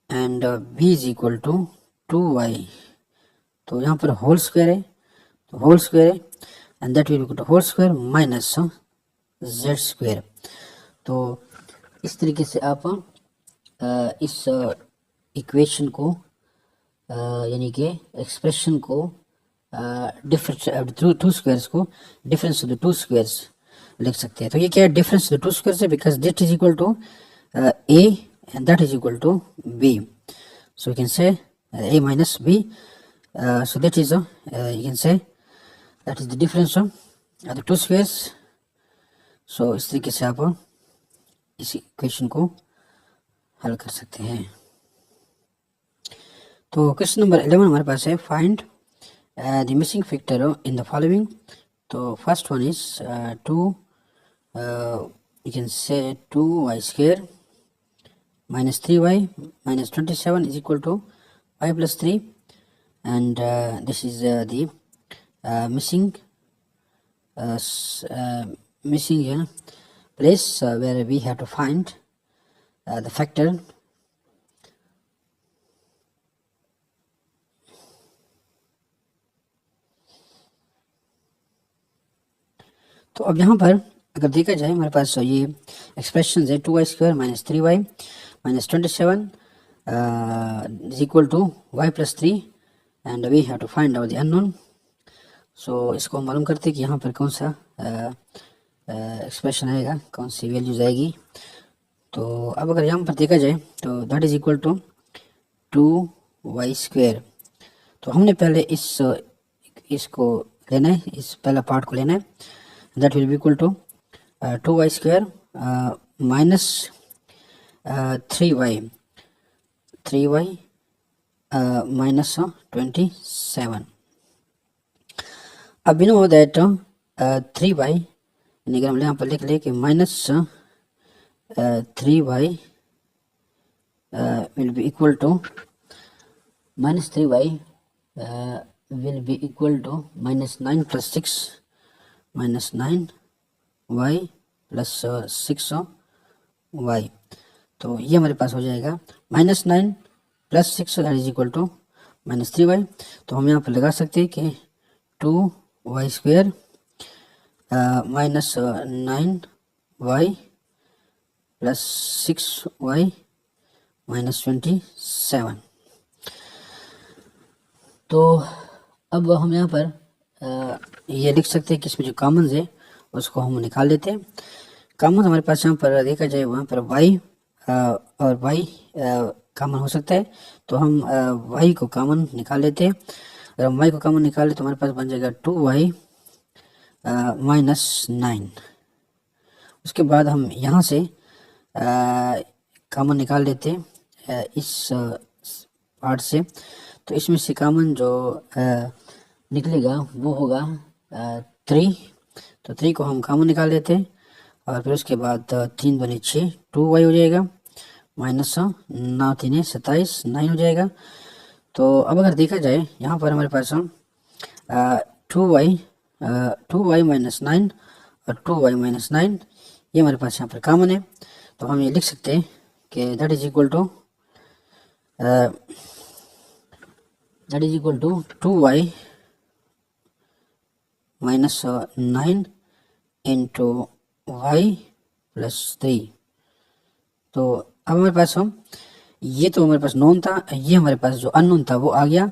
and b is equal to 2y। तो यहाँ पर होल स्क्वायर है, तो होल स्क्वायर है and that will equal to whole square minus z square. तो इस तरीके से आप इस इक्वेशन को यानी कि एक्सप्रेशन को डिफरेंस टू स्क्वायर्स को difference of the two squares लिख सकते हैं। तो ये क्या है, difference of the two squares है because that is equal to a and that is equal to b, so you can say a minus b, so that is you can say that is the difference of the two squares। so इस तरीके से आप इस equation को हल कर सकते हैं। तो क्वेश्चन नंबर 11 हमारे पास है find the missing factor in the following. तो first one is 2 you can say 2y square minus 3y minus 27 is equal to y plus 3, and this is the missing place where we have to find the factor। तो अब यहाँ पर अगर देखा जाए हमारे पास ये एक्सप्रेशन है 2y square minus 3y minus 27 is equal to y plus 3 and we have to find out the unknown. So इसको हम मालूम करते हैं कि यहाँ पर कौन सा एक्सप्रेशन आएगा, कौन सी वैल्यूज आएगी। तो अब अगर यहाँ पर देखा जाए तो that is equal to 2y square. तो हमने पहले इसको लेना है, इस पहला पार्ट को लेना है, that will be equal to 2y square minus 3y minus 27। अब यू नो दैट 3y यानी हम यहाँ पर लिख ले कि minus 3y will be equal to minus 3y will be equal to minus 9 plus 6 minus 9y plus 6y। तो ये हमारे पास हो जाएगा minus 9 plus 6 that is equal to minus 3y। तो हम यहाँ पर लगा सकते हैं कि 2y square minus 9y plus 6y minus 27। तो अब हम यहाँ पर ये लिख सकते हैं कि इसमें जो कॉमन है उसको हम निकाल लेते हैं। कॉमन हमारे पास यहाँ पर देखा जाए वहाँ पर y और y कॉमन हो सकता है, तो हम y को कॉमन निकाल लेते हैं। अगर हम y को कॉमन निकाल ले तो हमारे पास बन जाएगा 2y माइनस 9। उसके बाद हम यहाँ से कॉमन निकाल लेते हैं इस पार्ट से। तो इसमें से कॉमन जो निकलेगा वो होगा 3। तो 3 को हम कॉमन निकाल लेते हैं और फिर उसके बाद 3 बने 6 2y हो जाएगा माइनस 9 3 27 9 हो जाएगा। तो अब अगर देखा जाए यहाँ पर हमारे पास 2y माइनस 9 और 2y माइनस 9 ये हमारे पास यहाँ पर कॉमन है। तो हम ये लिख सकते हैं कि that is equal to 2y minus 9 into y plus 3। तो अब हमारे पास ये तो हमारे पास नोन था, ये हमारे पास जो अननोन था वो आ गया।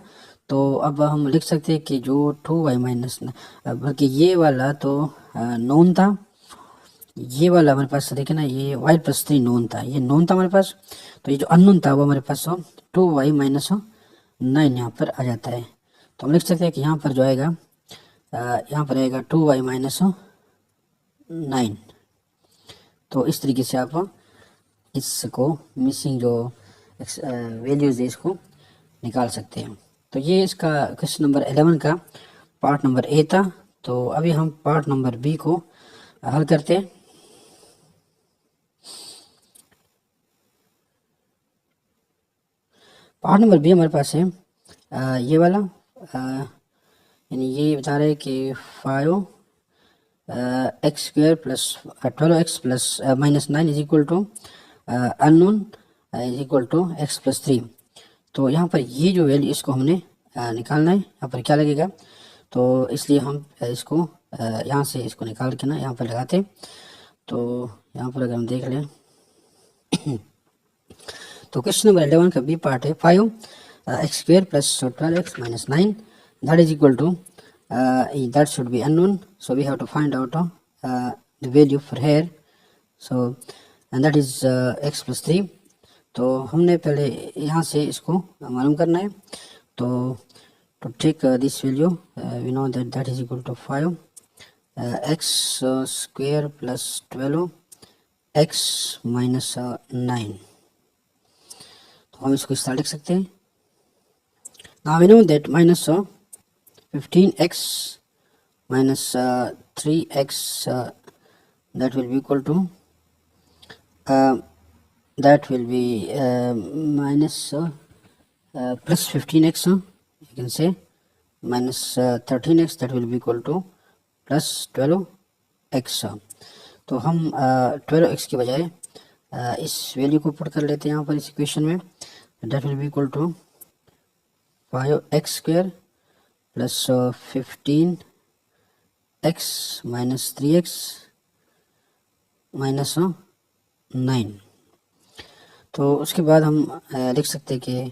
तो अब हम लिख सकते हैं कि जो 2y माइनस बल्कि ये वाला तो नोन था, ये वाला हमारे पास देखे ना ये y प्लस 3 नोन था, ये नोन था हमारे पास। तो ये जो अननोन था वो हमारे पास 2y माइनस 9 यहाँ पर आ जाता है। तो हम लिख सकते हैं कि यहाँ पर जो आएगा यहाँ पर आएगा 2y माइनस 9। तो इस तरीके से आप इसको मिसिंग जो वैल्यूज है इसको निकाल सकते हैं। तो ये इसका क्वेश्चन नंबर 11 का पार्ट नंबर ए था। तो अभी हम पार्ट नंबर बी को हल करते हैं। पार्ट नंबर बी हमारे पास है ये वाला यानी ये बता रहे हैं कि 5 x square plus 12x plus -9 is equal to unknown is equal to x plus 3। तो यहाँ पर ये जो वैल्यू इसको हमने निकालना है। यहाँ पर क्या लगेगा, तो इसलिए हम इसको यहाँ से इसको निकाल के ना यहाँ पर लगाते। तो यहाँ पर अगर हम देख लें तो क्वेश्चन नंबर 11 का बी पार्ट है 5 x square plus 12x minus 9 that is equal to that should be unknown, so we have to find out the value for here, so and that is x plus 3। तो हमने पहले यहाँ से इसको मालूम करना है। तो to take this value we know that that is equal to 5 x square plus 12 x minus 9। तो हम इसको इस तरह लिख सकते हैं। Now we know that minus 15x minus 3x that will be equal to that will be minus plus 15x you can say minus 13x that will be equal to plus 12x। तो हम 12x के बजाय इस value को put कर लेते हैं यहाँ पर इस इक्वेशन में। that will be equal to 5x square plus 15x minus 3x minus 9। तो उसके बाद हम लिख सकते हैं कि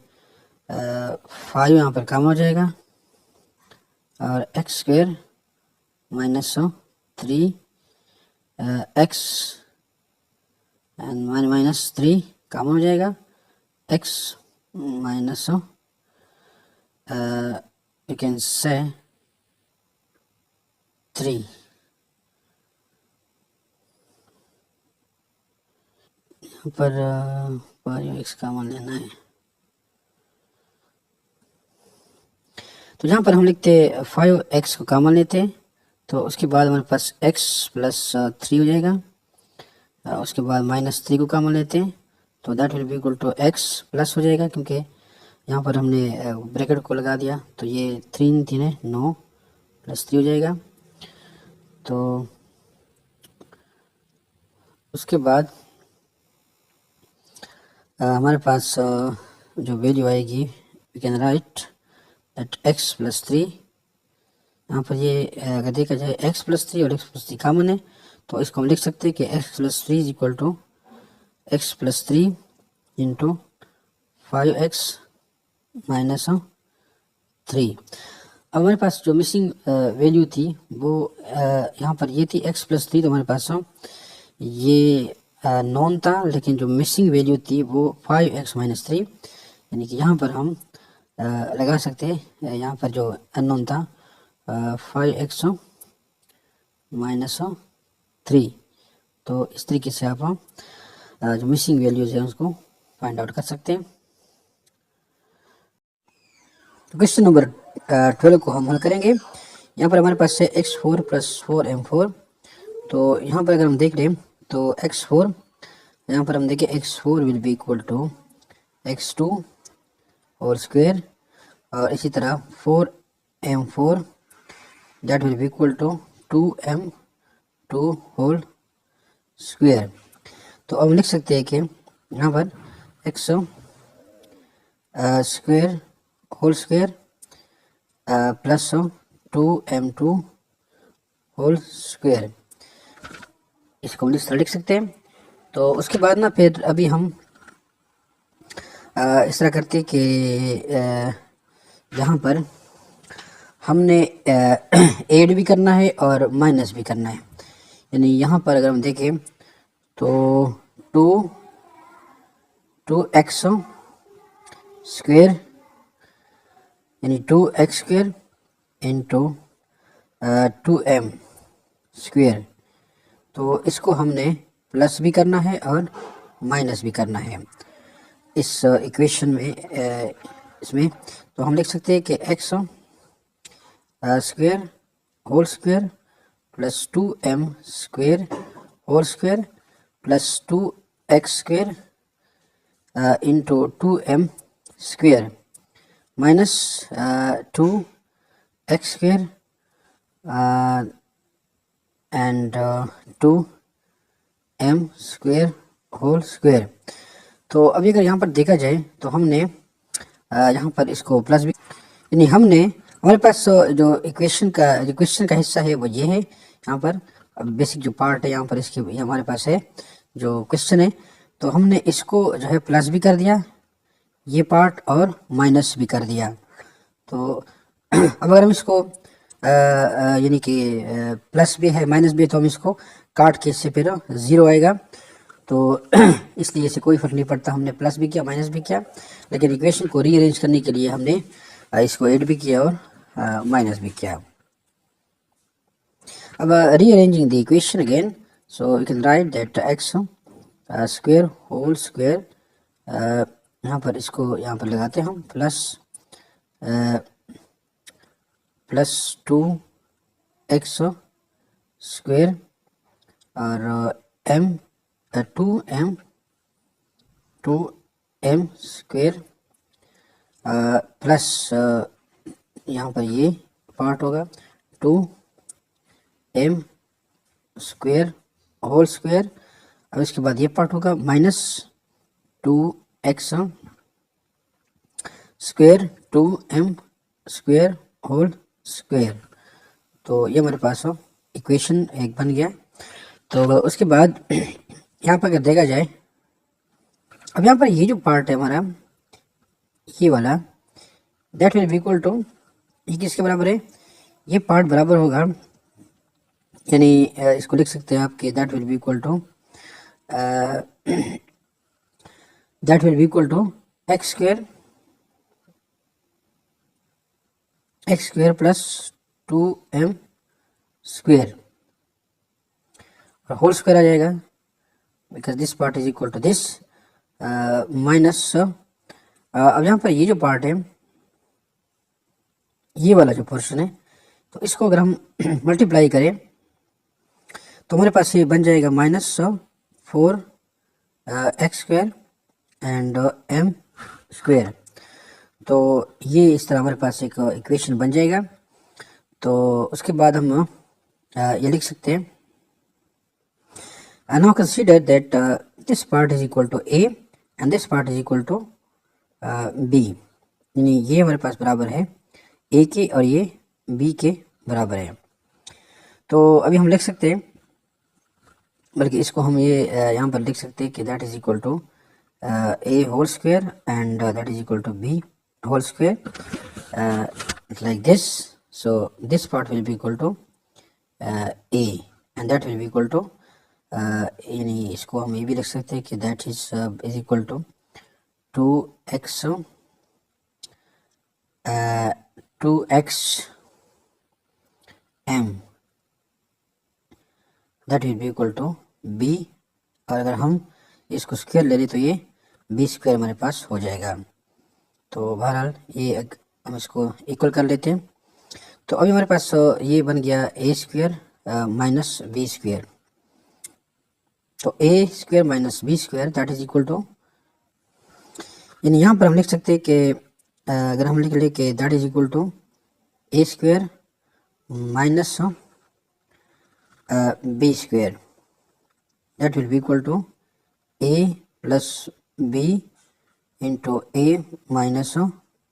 5 यहाँ पर कम हो जाएगा और x square minus 3x and minus 3 कम हो जाएगा x minus you can say 3। यहाँ पर x कॉमन लेना है। तो यहाँ पर हम लिखते 5x को कॉमन लेते, तो उसके बाद हमारे पास x प्लस 3 हो जाएगा। उसके बाद माइनस 3 को कॉमन लेते हैं तो that will be equal to x plus हो जाएगा, क्योंकि यहाँ पर हमने ब्रैकेट को लगा दिया तो ये 3 3 है 9 प्लस 3 हो जाएगा। तो उसके बाद हमारे पास जो वैल्यू आएगी we can write that x plus 3। यहाँ पर ये अगर देखा जाए x प्लस 3 और x प्लस 3 कॉमन है तो इसको हम लिख सकते हैं कि x plus 3 is equal to x plus 3 into 5x minus 3। अब हमारे पास जो मिसिंग वैल्यू थी वो यहाँ पर ये थी x प्लस 3। तो हमारे पास ये नॉन था, लेकिन जो मिसिंग वैल्यू थी वो 5x माइनस 3, यानी कि यहाँ पर हम लगा सकते हैं यहाँ पर जो अननोन था 5x माइनस 3। तो इस तरीके से आप जो मिसिंग वैल्यूज है उसको फाइंड आउट कर सकते हैं। तो क्वेश्चन नंबर 12 को हम हल करेंगे। यहाँ पर हमारे पास है x4 प्लस 4m4। तो यहाँ पर अगर हम देख लें तो x4 यहाँ पर हम देखें x4 will be equal to x2 whole square, और इसी तरह 4m4 that will be equal to 2m2 whole square. तो अब लिख सकते हैं कि यहाँ पर x square whole square plus 2m2 whole square, इसको हम इस तरह लिख सकते हैं। तो उसके बाद ना फिर अभी हम इस तरह करते कि यहाँ पर हमने ऐड भी करना है और माइनस भी करना है। यानी यहाँ पर अगर हम देखें तो 2x स्क्वायर यानी 2x square into 2m square, तो इसको हमने प्लस भी करना है और माइनस भी करना है इस इक्वेशन में इसमें। तो हम लिख सकते हैं कि x square whole square plus 2m square whole square plus 2x square into 2m square minus 2x² and 2m² whole square. तो अभी अगर यहाँ पर देखा जाए तो हमने यहाँ पर इसको प्लस भी, यानी हमने हमारे पास जो इक्वेशन का हिस्सा है वो ये है। यहाँ पर बेसिक जो पार्ट है यहाँ पर इसके ये हमारे पास है जो क्वेश्चन है, तो हमने इसको जो है प्लस भी कर दिया ये पार्ट और माइनस भी कर दिया। तो अब अगर हम इसको यानी कि प्लस भी है माइनस भी है तो हम इसको काट के इससे फिर 0 आएगा। तो इसलिए इसे कोई फर्क नहीं पड़ता, हमने प्लस भी किया माइनस भी किया, लेकिन इक्वेशन को रीअरेंज करने के लिए हमने इसको ऐड भी किया और माइनस भी किया। अब rearranging the equation again, so you can write that x square whole square, यहाँ पर इसको यहाँ पर लगाते हैं हम प्लस 2x स्क्वायर और टू एम स्क्वायर प्लस यहाँ पर ये पार्ट होगा 2m स्क्वायर होल स्क्वायर। अब इसके बाद ये पार्ट होगा minus 2x square 2m square whole square. तो ये हमारे पास इक्वेशन एक बन गया। तो उसके बाद यहाँ पर अगर देखा जाए, अब यहाँ पर ये जो पार्ट है हमारा ये वाला, that will be equal to, ये किसके बराबर है, ये पार्ट बराबर होगा, यानी इसको लिख सकते हैं आप कि that will be equal to x square plus 2m square और होल स्क्वायर आ जाएगा, because this part is equal to this minus. अब यहाँ पर ये जो पार्ट है ये वाला जो पोर्शन है, तो इसको अगर हम मल्टीप्लाई करें तो हमारे पास ये बन जाएगा minus 4x square and m square. तो ये इस तरह हमारे पास एक इक्वेशन बन जाएगा। तो उसके बाद हम ये लिख सकते हैं, now consider that this part is equal to a and this part is equal to b, यानी ये हमारे पास बराबर है a के और ये b के बराबर है। तो अभी हम लिख सकते हैं, बल्कि इसको हम ये यहाँ पर लिख सकते हैं कि that is equal to a whole square and that is equal to b whole square like this. So this part will be equal to a and that will be equal to यानी इसको हम ये भी लिख सकते हैं कि that is equal to 2x m that will be equal to b, और अगर हम इसको स्क्वायर ले लें तो ये b स्क्वायर हमारे पास हो जाएगा। तो बहरहाल ये हम इसको इक्वल कर लेते हैं। तो अभी हमारे पास ये बन गया a square minus b square. तो a square minus b square that is equal to, यानी यहाँ पर हम लिख सकते हैं कि अगर हम लिख लें कि that is equal to a square minus b square, that will be equal to a plus b into a minus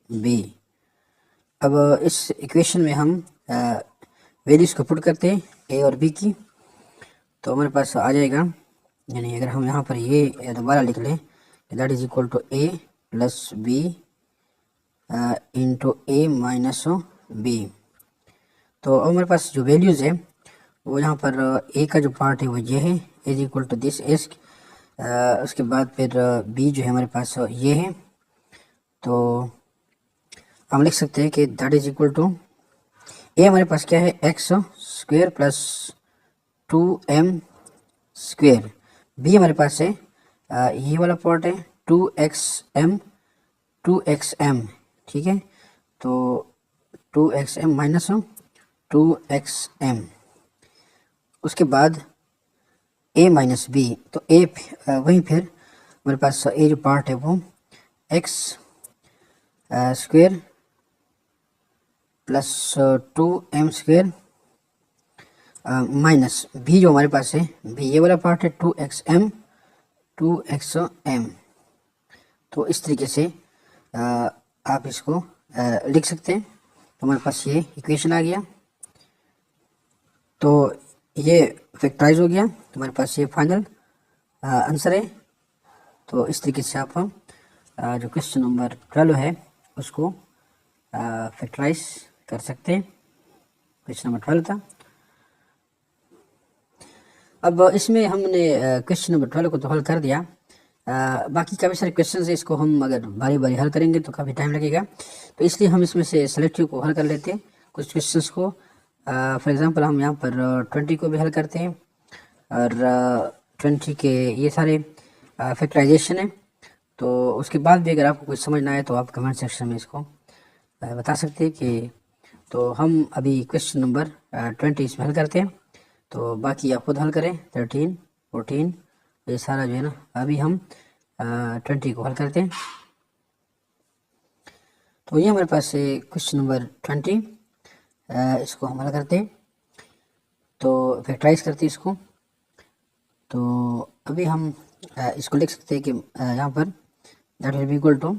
b। अब इस इक्वेशन में हम वैल्यूज़ को पुट करते हैं a और b की, तो हमारे पास आ जाएगा, यानी अगर हम यहाँ पर ये दोबारा लिख लें that is equal to a plus b into a minus b। तो अब हमारे पास जो वैल्यूज़ है वो यहाँ पर a का जो पार्ट है वो ये है is equal to this S, उसके बाद फिर b जो है हमारे पास ये है। तो हम लिख सकते हैं कि that is equal to a हमारे पास क्या है x square plus 2m square, b हमारे पास है ये वाला पार्ट है 2xm, ठीक है। तो 2xm माइनस 2xm, उसके बाद a माइनस b, तो a वहीं फिर हमारे पास a जो पार्ट है वो x square plus 2m² minus b जो हमारे पास है, b ये वाला पार्ट है 2xm, 2xm। तो इस तरीके से आप इसको लिख सकते हैं। तो हमारे पास ये इक्वेशन आ गया, तो ये फैक्टराइज हो गया, तो हमारे पास ये फाइनल आंसर है। तो इस तरीके से आप जो क्वेश्चन नंबर 12 है उसको फैक्टराइज कर सकते हैं। क्वेश्चन नंबर 12 था। अब इसमें हमने क्वेश्चन नंबर 12 को तो हल कर दिया। बाकी काफ़ी सारे क्वेश्चन है, इसको हम अगर बारी बारी हल करेंगे तो काफ़ी टाइम लगेगा, तो इसलिए हम इसमें से सेलेक्टिव को हल कर लेते हैं कुछ क्वेश्चंस को। फॉर एग्जांपल हम यहाँ पर 20 को भी हल करते हैं, और 20 के ये सारे फैक्टराइजेशन है। तो उसके बाद भी अगर आपको कुछ समझ ना आए तो आप कमेंट सेक्शन में इसको बता सकते हैं कि, तो हम अभी क्वेश्चन नंबर 20 इसमें हल करते हैं, तो बाकी आप खुद हल करें। 13, 14 ये सारा जो है ना, अभी हम 20 को हल करते हैं। तो ये हमारे पास है क्वेश्चन नंबर 20, इसको हम हल करते हैं, तो फैक्टराइज करते हैं इसको। तो अभी हम इसको लिख सकते हैं कि यहाँ पर that will be equal to,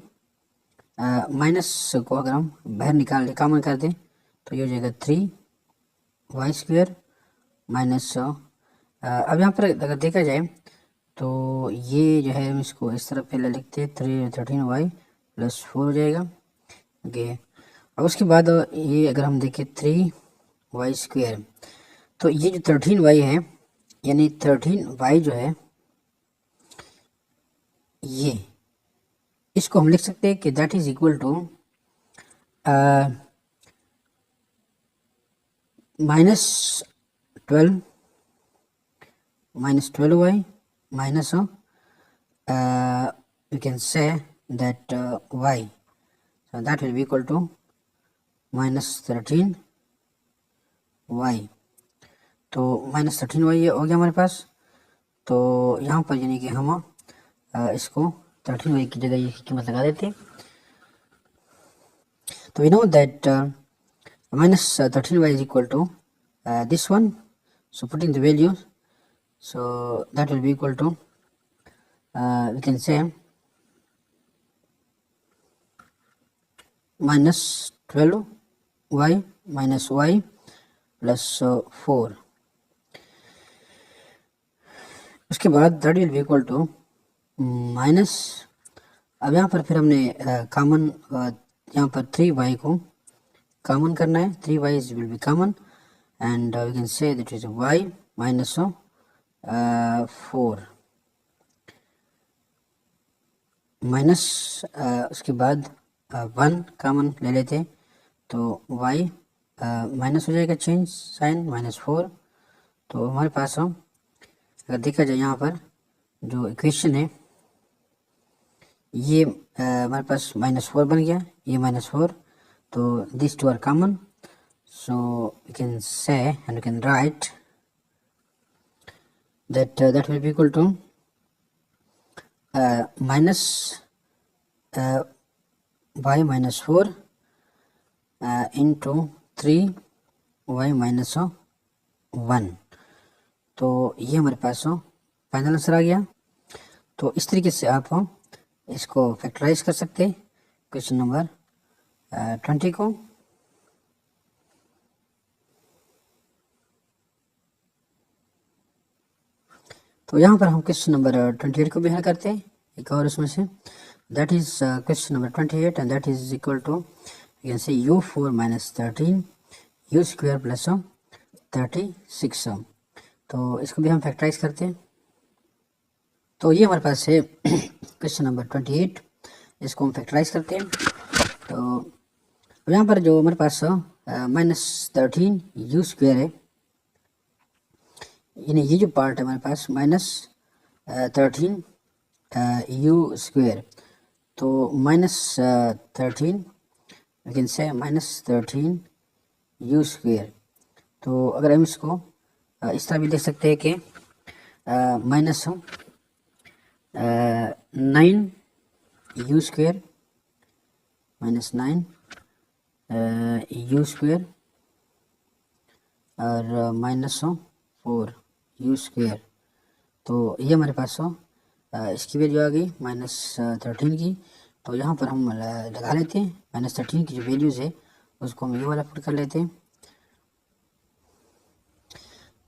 minus को अगर हम बाहर निकाल दें, कॉमन कर दें, तो ये हो जाएगा 3y² माइनस अब यहाँ पर अगर देखा जाए तो ये जो है हम इसको इस तरफ पहले लिखते हैं, 13y + 4 हो जाएगा। ओके, और उसके बाद ये अगर हम देखें 3y², तो ये जो 13y है, यानी 13y जो है ये, इसको हम लिख सकते हैं कि that is equal to -12 -12y minus you can say that y, so that will be equal to -13y। तो -13y हो गया हमारे पास। तो यहाँ पर यानी कि हम इसको 13y की जगह ये कीमत लगा देते हैं। तो we know that -13y is equal to this one, so putting the values, so that will be equal to we can say -12y minus y plus 4। उसके बाद that will be equal to minus, अब यहाँ पर फिर हमने common यहाँ पर 3y को कॉमन करना है, 3y will be common, and we can say that is y minus 4 minus, उसके बाद 1 कॉमन ले लेते, तो y माइनस हो जाएगा, चेंज साइन, -4। तो हमारे पास अगर देखा जाए यहाँ पर जो इक्वेशन है ये हमारे पास -4 बन गया, ये -4, तो this two are common, so we can say and we can write that will be equal to minus y minus 4 into 3y minus 1। तो ये हमारे पास फाइनल आंसर आ गया। तो इस तरीके से आप इसको फैक्टराइज कर सकते हैं क्वेश्चन नंबर 20 को। तो यहाँ पर हम क्वेश्चन नंबर 28 को भी हल करते हैं, एक और उसमें से, that is question number 28 and that is equal to you can say u4 minus 13 u² plus 36। तो इसको भी हम फैक्टराइज करते हैं। तो ये हमारे पास है क्वेश्चन नंबर 28, इसको हम फैक्टराइज करते हैं। तो यहाँ पर जो हमारे पास -13 u² है, यानी ये जो पार्ट है हमारे पास -13 u², तो -13 वी कैन से -13 u²। तो अगर हम इसको इस तरह भी देख सकते हैं कि -9 u² -9 यू स्क्वेयर और -4 यू स्क्वेयर। तो ये हमारे पास इसकी वैल्यू आ गई -13 की। तो यहाँ पर हम लगा लेते हैं -13 की जो वैल्यूज़ है उसको हम ये वाला पुट कर लेते हैं।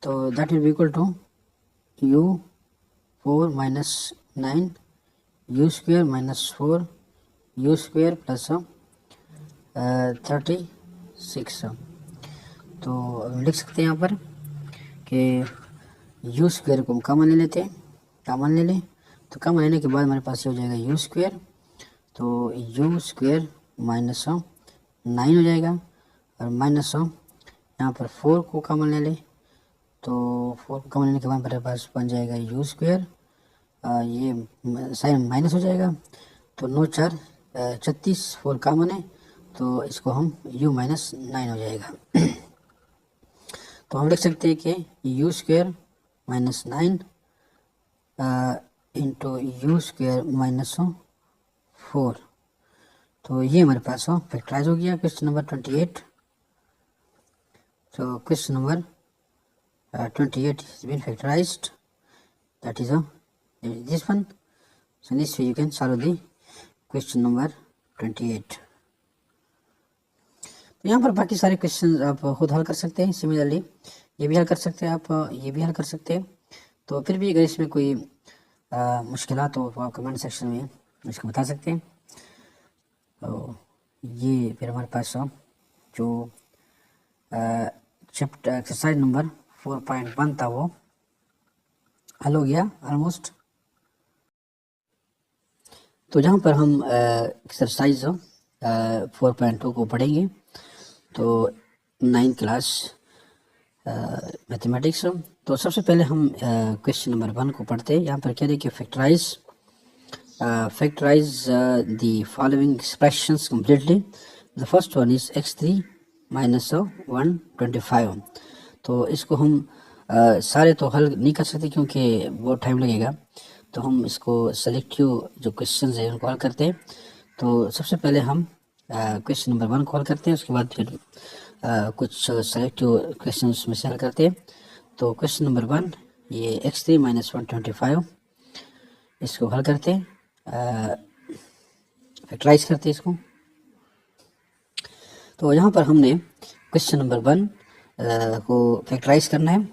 तो that will be equal to u4 -9 u square -4 u square plus 36। तो हम लिख सकते हैं यहाँ पर कि यू स्क्वेयर को हम कॉमन ले लेते हैं, कॉमन ले लें। तो कॉमन लेने के बाद हमारे पास ये हो जाएगा यू स्क्वेयर। तो यू स्क्वेयर -9 हो जाएगा और माइनस यहाँ पर 4 को कॉमन ले लें। तो 4 को कॉमन लेने के बाद हमारे पास बन जाएगा यू स्क्वेयर, ये साइन माइनस हो जाएगा। तो 9 4 36, 4 कॉमन है तो इसको हम u -9 हो जाएगा। तो हम लिख सकते हैं कि you square -9 into you square -4। तो ये हमारे पास फैक्टराइज हो गया क्वेश्चन नंबर 28। तो question number 28 has been factorized, that is this one. So this way you can solve the question number 28। तो यहाँ पर बाकी सारे क्वेश्चन आप खुद हल कर सकते हैं। सिमिलरली ये भी हल कर सकते हैं आप, ये भी हल कर सकते हैं। तो फिर भी अगर इसमें कोई मुश्किलात हो तो आप कमेंट सेक्शन में इसको बता सकते हैं। तो ये फिर हमारे पास जो चैप्टर एक्सरसाइज नंबर 4.1 था वो हल हो गया ऑलमोस्ट। तो जहाँ पर हम एक्सरसाइज 4.2 को पढ़ेंगे तो 9th क्लास मैथमेटिक्स। तो सबसे पहले हम क्वेश्चन नंबर 1 को पढ़ते हैं। यहाँ पर क्या देखिए, factorize the following expressions completely. The first one is x3 minus 125। तो इसको हम सारे तो हल नहीं कर सकते क्योंकि बहुत टाइम लगेगा। तो हम इसको सेलेक्टिव जो क्वेश्चन है उनको हल करते हैं। तो सबसे पहले हम क्वेश्चन नंबर 1 को हल करते हैं, उसके बाद फिर कुछ सेलेक्टिव क्वेश्चन में से हल करते हैं। तो क्वेश्चन नंबर 1 ये x3 minus 125 इसको हल करते हैं, फैक्टराइज करते हैं इसको। तो यहाँ पर हमने क्वेश्चन नंबर 1 को फैक्टराइज करना है।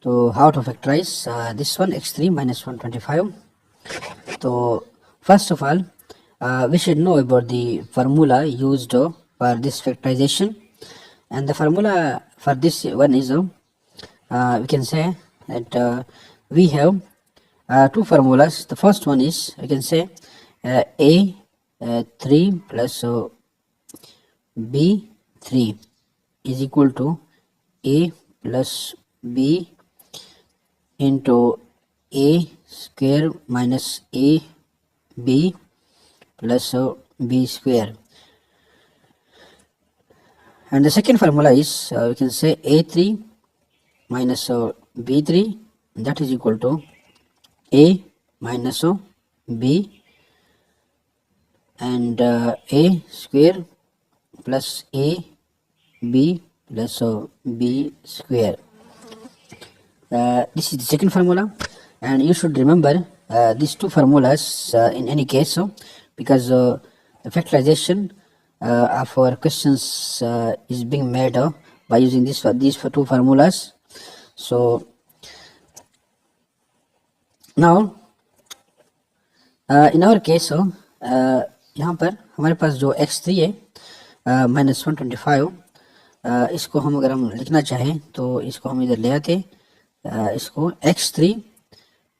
तो how to factorize this one x3 minus 125। तो first of all we should know about the formula used for this factorization, and the formula for this one is we can say that we have two formulas. The first one is we can say a3 plus b3 is equal to a plus b into a square minus a b plus b square. And the second formula is we can say a3 minus b3, that is equal to a minus b and a square plus a b plus b square. This is the second formula, and you should remember these two formulas in any case, because the factorization of our questions is being made by using these two formulas. So now in our case यहाँ पर हमारे पास जो x3 है -125, इसको हम अगर हम लिखना चाहें तो इसको हम इधर ले आते, इसको x3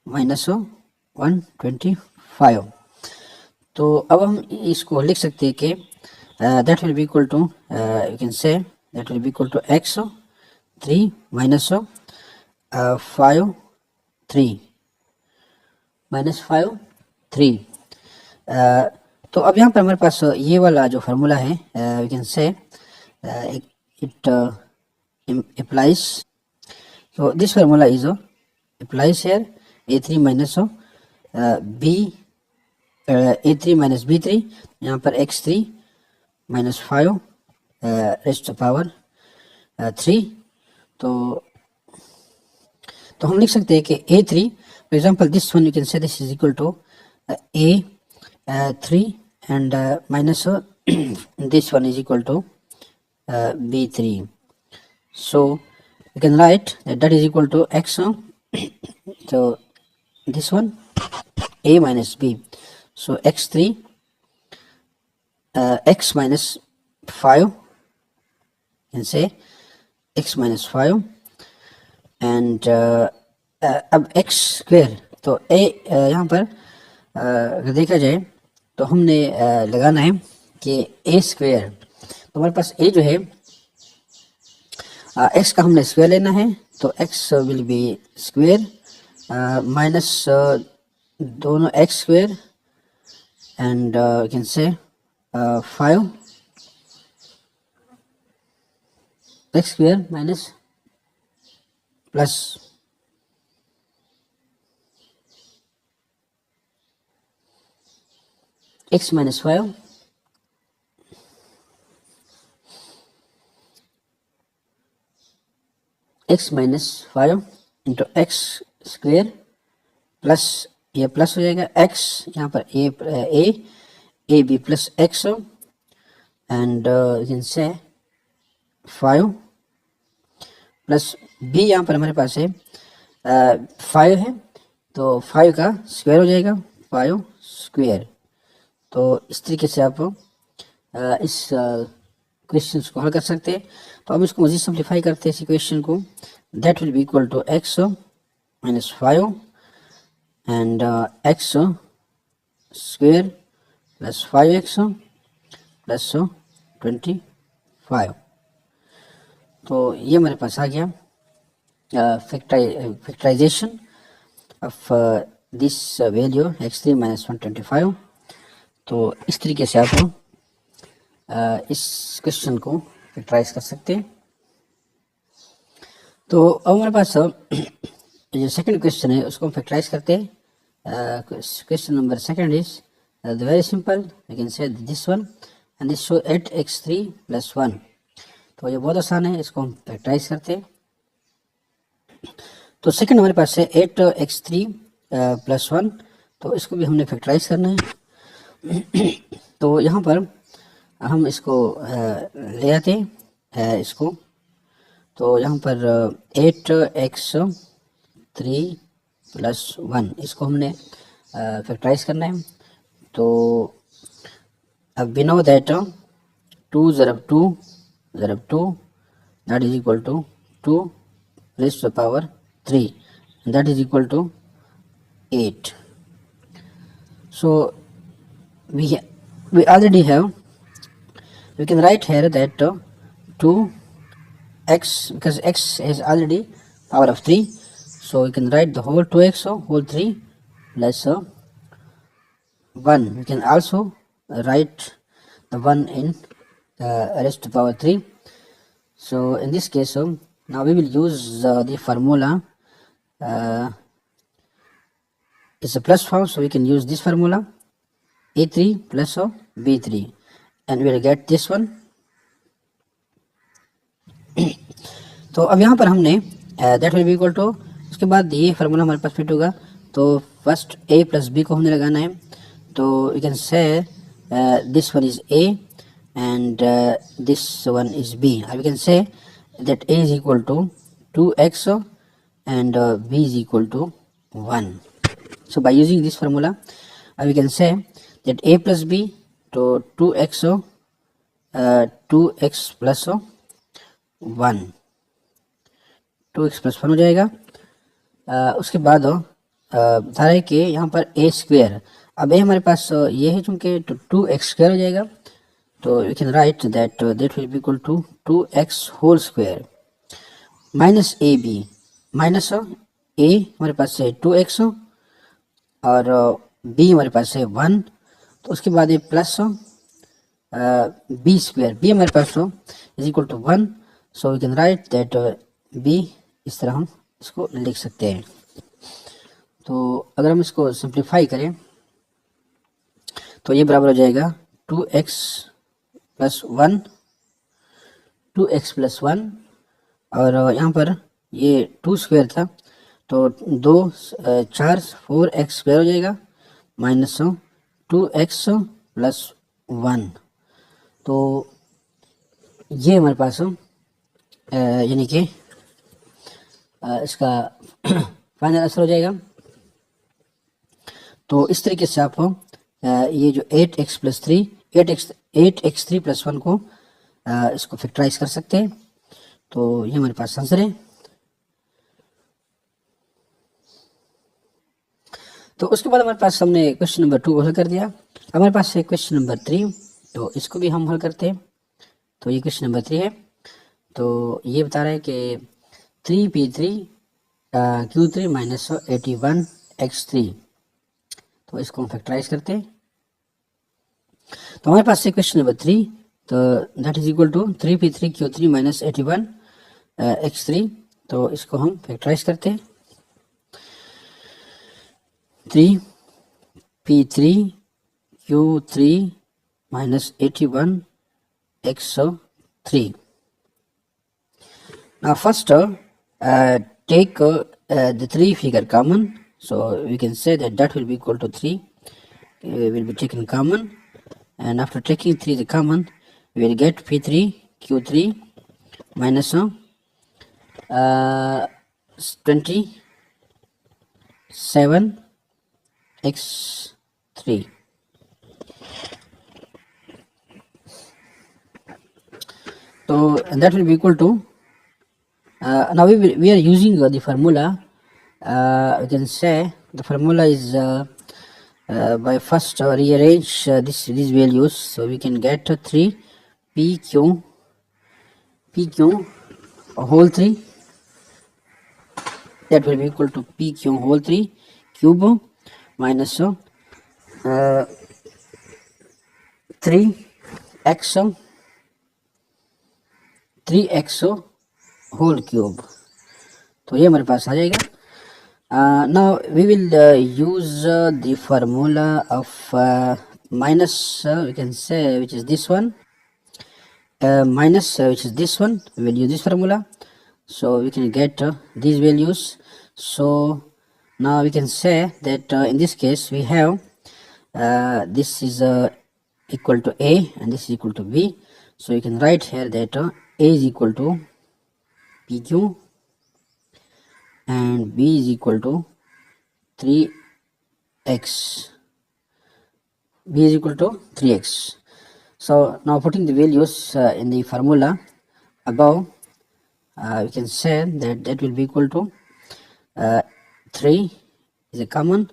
-125। तो अब हम इसको लिख सकते हैं कि that will be equal to you can say that will be equal to x3 minus 5 3 -5 3। तो अब यहाँ पर हमारे पास ये वाला जो फार्मूला है we can say it applies. So this formula is applies here, a3 minus a3 minus b3, यहाँ पर x3 minus 5 रेस्ट पावर 3। तो हम लिख सकते हैं कि A3, for example this one you can say this is equal to A3 and minus this one is equal to B3. So you can write that is equal to X. So this one A minus B. So X3 X minus 5, you can say X minus 5 and अब X square, तो A यहाँ पर अगर देखा जाए तो हमने लगाना है कि A स्क्वेयर, तो हमारे पास A जो है X का हमने स्क्वेयर लेना है, तो X will be square minus दोनों X square and you can से 5 X square minus plus X minus 5 X minus 5 into X square plus ये प्लस हो जाएगा X यहाँ पर A B plus X and you can से 5 plus B यहाँ पर हमारे पास है 5 है, तो 5 का स्क्वायर हो जाएगा 5 स्क्वायर। तो इस तरीके से आप इस क्वेश्चन को हल कर सकते हैं। तो अब इसको मज़ीद सिंप्लीफाई करते हैं इस क्वेश्चन को, that will be equal to X minus 5 and X square plus 5X plus 25। तो ये हमारे पास आ गया factorization of this value X3 minus 125। तो इस तरीके से आप इस क्वेश्चन को फैक्टराइज कर सकते हैं। तो अब हमारे पास जो सेकंड क्वेश्चन है उसको हम फैक्टराइज करते हैं। Question number second is very simple, you can say this one and this show 8x3 plus 1। तो ये बहुत आसान है, इसको हम फैक्टराइज करते हैं। तो सेकंड हमारे पास है 8x3 प्लस 1, तो इसको भी हमने फैक्टराइज करना है। तो यहाँ पर हम इसको ले आते हैं इसको, तो यहाँ पर 8x3 प्लस 1 इसको हमने फैक्टराइज करना है। तो अब वी नो दैट 2 ज़रब 2 that is equal to 2 raised to the power 3 that is equal to 8। So we already have, we can write here that 2x, because x is already power of 3, so we can write the whole 2x whole 3 plus 1. We can also write the 1 in raised to power 3. So in this case now we will use the formula, it's a plus form, so we can use this formula A3 plus B3 and we will get this one. तो अब यहाँ पर हमने that will be equal to, उसके बाद ये formula हमारे पास fit होगा। तो फर्स्ट A प्लस B को हमने लगाना है, तो you can say this one is A and this one is B, or we can say that A is equal to 2x and B is equal to 1. So by using this formula we can say that A plus B तो 2x plus 1 2x plus 1 हो जाएगा। उसके बाद बता रहे कि यहाँ पर A स्क्वेयर, अब A हमारे पास ये है चूँकि, तो 2x स्क्वेयर हो जाएगा। तो you can write that will be equal to 2x whole square minus AB, minus A हमारे पास है 2x और B हमारे पास है 1, तो उसके बाद ये प्लस B स्क्वेयर, B हमारे पास is equal to 1। So we can write that B, इस तरह हम इसको लिख सकते हैं। तो अगर हम इसको सिंप्लीफाई करें तो ये बराबर हो जाएगा 2x प्लस 1 2x प्लस 1 और यहाँ पर ये 2 स्क्वायर था तो 4 4x स्क्वायर हो जाएगा माइनस 2x प्लस 1। तो ये हमारे पास यानी कि इसका फाइनल आंसर हो जाएगा। तो इस तरीके से आप ये जो 8x प्लस 3 8x3 प्लस 1 को इसको फैक्टराइज कर सकते हैं। तो ये हमारे पास आंसर है। तो उसके बाद हमारे पास हमने क्वेश्चन नंबर 2 हल कर दिया। हमारे पास है क्वेश्चन नंबर 3, तो इसको भी हम हल करते हैं। तो ये क्वेश्चन नंबर 3 है। तो ये बता रहा है कि 3p3 q3 माइनस 81x3। तो इसको हम फैक्टराइज करते हैं। तो हमारे पास है क्वेश्चन नंबर 3, तो that is equal to 3p3 q3 minus 81x3। तो इसको हम फैक्टराइज करते हैं। 3p3 q3 minus 81 x3. Now first take the 3 figure common, so we can say that will be equal to 3 will be taken common, and after taking 3 the common we will get p3 q3 minus 27 x3. So and that will be equal to now we are using the formula. We can say the formula is by first rearrange these values, so we can get 3 pq whole 3, that will be equal to pq whole 3 cube minus 3x whole cube. तो ये हमारे पास आ जाएगा. Now we will use the formula of minus, we can say, which is this one, minus which is this one. We will use this formula, so we can get these values. So now we can say that in this case we have this is equal to a and this is equal to b, so you can write here that a is equal to pq and b is equal to 3x, b is equal to 3x. So now putting the values in the formula above, we can say that will be equal to 3 is a common,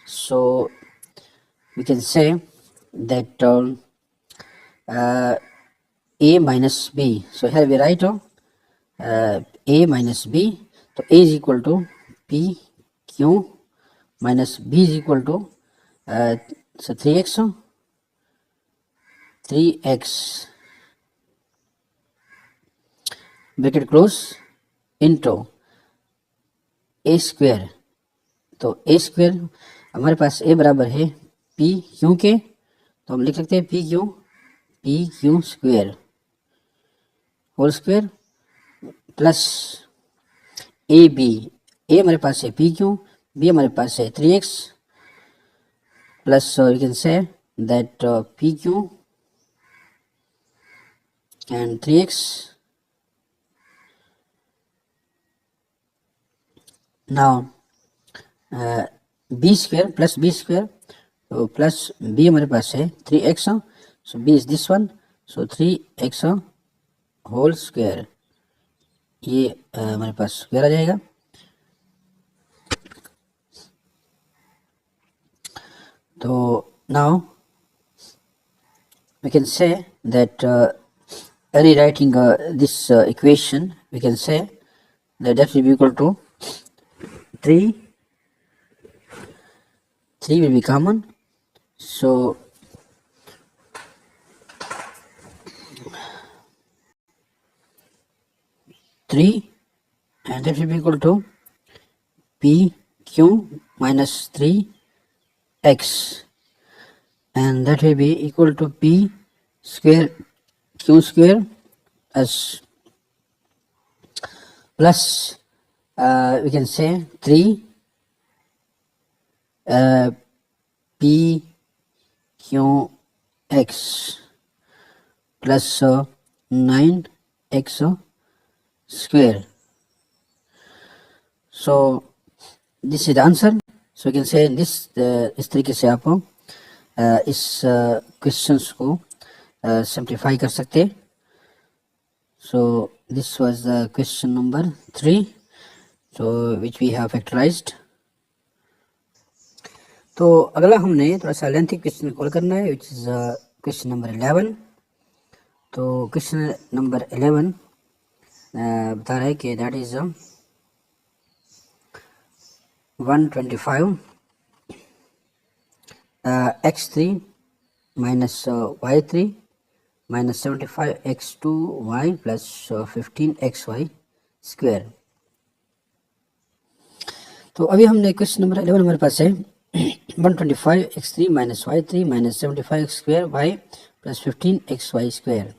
so we can say that a minus b. So here we write a minus b. So a is equal to p q minus b is equal to so 3x bracket close into a square. तो a square हमारे पास a बराबर है p q के, तो हम लिख सकते हैं p q square whole square plus a b. A हमारे पास है पी क्यू, बी हमारे पास है 3x plus you can say that P Q and 3x. Now B square plus B square, तो प्लस बी हमारे पास है 3x, so B is this one, so 3x whole square. ये हमारे पास स्क्वायर आ जाएगा. तो now we can say that rewriting this equation, we can say that will be equal to 3 will be common, so 3 and that will be equal to p q minus 3x, and that will be equal to p square q square as plus we can say 3 p q x plus 9x square. So this is the answer. So you can say this इस तरीके से आप इस questions को simplify कर सकते हैं. So this was the question number 3, so which we have factorized. तो अगला हमने थोड़ा सा लेंथी क्वेश्चन कॉल करना है, which is क्वेश्चन नंबर 11. तो क्वेश्चन नंबर 11 बता रहा है कि that is 125 x3 minus y3 minus 75 x2y plus 15 xy square. तो अभी हमने क्वेश्चन नंबर 11 हमारे पास है 125 x3 minus y3 minus 75 x square y plus 15 xy square.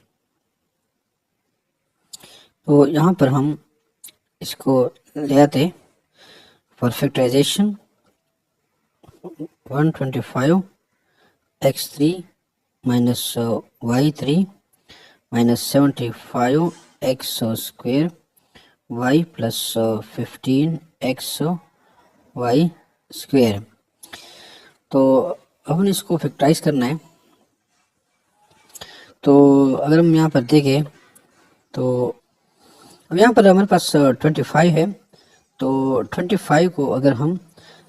तो यहाँ पर हम इसको ले आते for factorisation. 125 x3 minus y3 minus 75 x square y plus 15 x y square. तो अब हमने इसको फैक्टराइज करना है. तो अगर हम यहाँ पर देखें तो अब यहाँ पर हमारे पास 25 है. तो 25 को अगर हम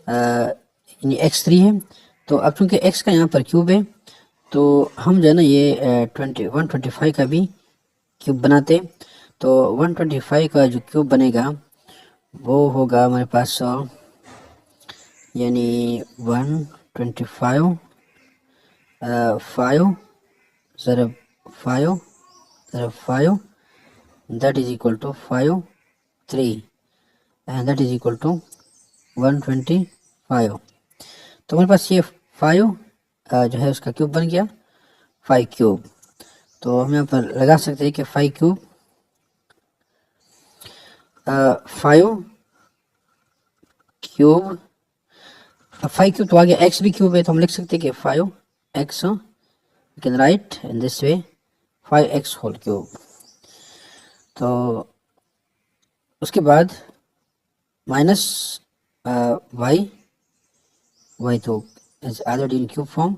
यानी x3 है, तो अब चूँकि x का यहाँ पर क्यूब है तो हम जो है ना ये 125 का भी क्यूब बनाते. तो 125 का जो क्यूब बनेगा वो होगा हमारे पास यानी 125 5 ज़रब 5 that is equal to 5 3 and that is equal to 125. तो हमारे पास ये 5 जो है उसका क्यूब बन गया 5 क्यूब. तो हम यहाँ पर लगा सकते हैं कि 5 क्यूब 5 क्यूब 5 क्यूब तो आ गया. x भी क्यूब है तो हम लिख सकते हैं कि 5x we can write in this way 5x whole cube. तो उसके बाद माइनस y तो is already in cube form,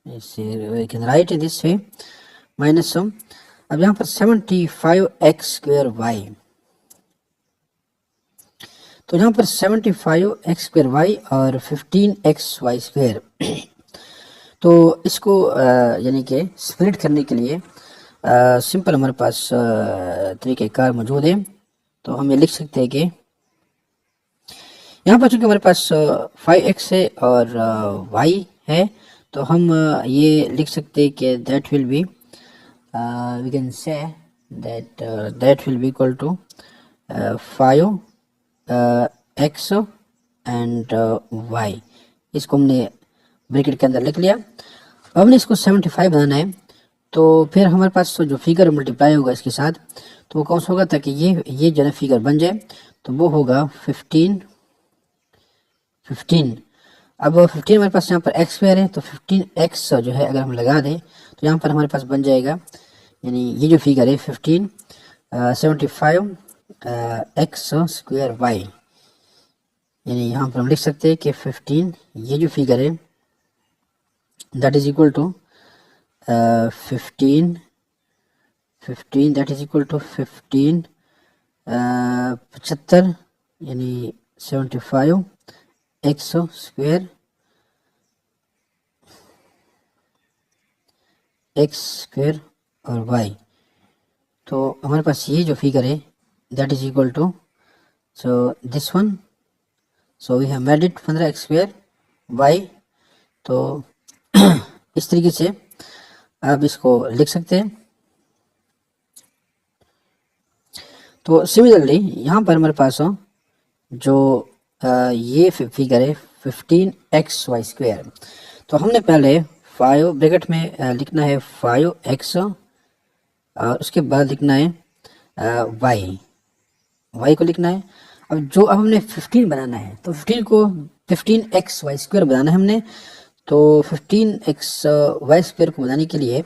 we can write in this way minus अब यहाँ पर 75x square y. तो यहाँ पर 75x square y और 15xy square. तो इसको यानी कि स्प्लिट करने के लिए सिंपल हमारे पास तरीक़ेकार मौजूद है. तो हम ये लिख सकते हैं कि यहाँ पर चूँकि हमारे पास 5x है और y है तो हम ये लिख सकते हैं कि that will be we can say that will be equal to 5x and y. इसको हमने ब्रैकेट के अंदर लिख लिया. अब हमने इसको 75 बनाना है. तो फिर हमारे पास तो जो फिगर मल्टीप्लाई होगा इसके साथ तो वो कौन सा होगा ताकि ये जो है फिगर बन जाए. तो वो होगा 15. अब 15 हमारे पास यहाँ पर x स्क्वायर है तो 15x जो है अगर हम लगा दें तो यहाँ पर हमारे पास बन जाएगा यानी ये जो फिगर है 15 75 x स्क्वायर y. यानी यहाँ पर हम लिख सकते हैं कि 15 ये जो फिगर है that is equal to 15 that is equal to 15 75 यानी 75 x स्क्वायर और y. तो हमारे पास ये जो फिगर है that is equal to so this one. So we have made it 15x square y. तो इस तरीके से आप इसको लिख सकते हैं. तो सिमिलरली यहाँ पर हमारे पास जो ये फिगर है 15xy स्क्वायर. तो हमने पहले 5 ब्रैकेट में लिखना है 5x और उसके बाद लिखना है वाई को लिखना है। अब हमने 15 बनाना है, तो 15 को 15xy² बनाना है हमने। तो 15xy² को बनाने के लिए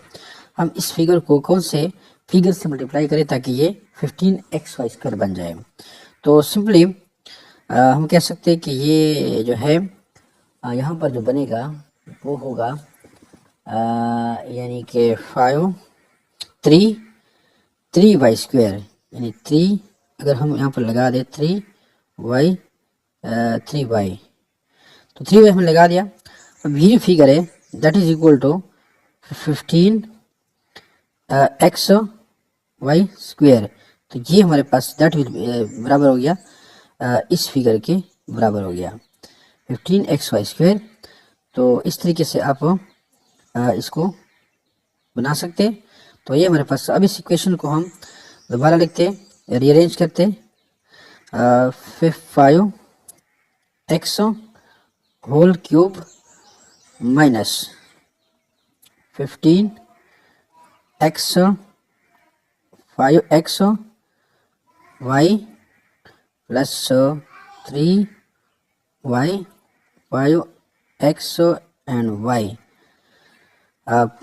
हम इस फिगर को कौन से फिगर से मल्टीप्लाई करें ताकि ये 15xy² बन जाए। तो सिंपली हम कह सकते हैं कि ये जो है यहाँ पर जो बनेगा वो होगा यानी कि 3y² यानी 3, अगर हम यहाँ पर लगा दें 3y, तो 3y हमने लगा दिया। अब ये जो फिगर है that is equal to 15xy²। तो ये हमारे पास दैट बराबर हो गया इस फिगर के बराबर हो गया 15xy²। तो इस तरीके से आप इसको बना सकते हैं। तो ये हमारे पास, अब इस इक्वेशन को हम दोबारा लिखते हैं, रीअरेंज करते हैं। 5x³ minus 5xy plus 3y 5x and y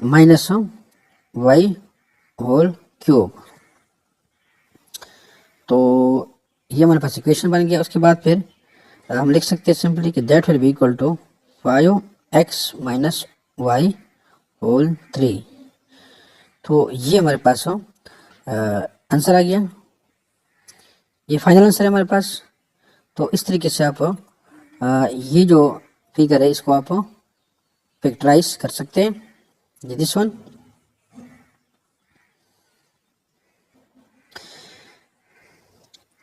minus y³। तो ये हमारे पास इक्वेशन बन गया। उसके बाद फिर हम लिख सकते हैं सिंपली कि that will be equal to 5x minus y3। तो ये हमारे पास आंसर आ गया, ये फाइनल आंसर है हमारे पास। तो इस तरीके से आप ये जो फिगर है इसको आप फैक्टराइज कर सकते हैं। ये दिस वन।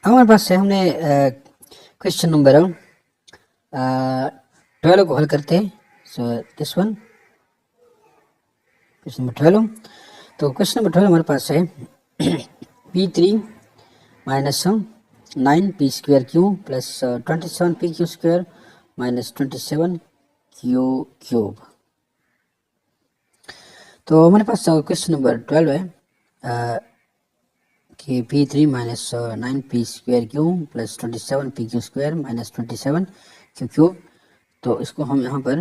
हमारे पास है, हमने क्वेश्चन नंबर 12 को हल करते हैं। सो दिस वन, क्वेश्चन नंबर 12। तो क्वेश्चन नंबर 12 हमारे पास है p3 minus 9p² plus 27pq² minus 27q³। तो हमारे पास क्वेश्चन नंबर 12 है कि p3 minus 9p² plus 27pq² minus 27q³। तो इसको हम यहाँ पर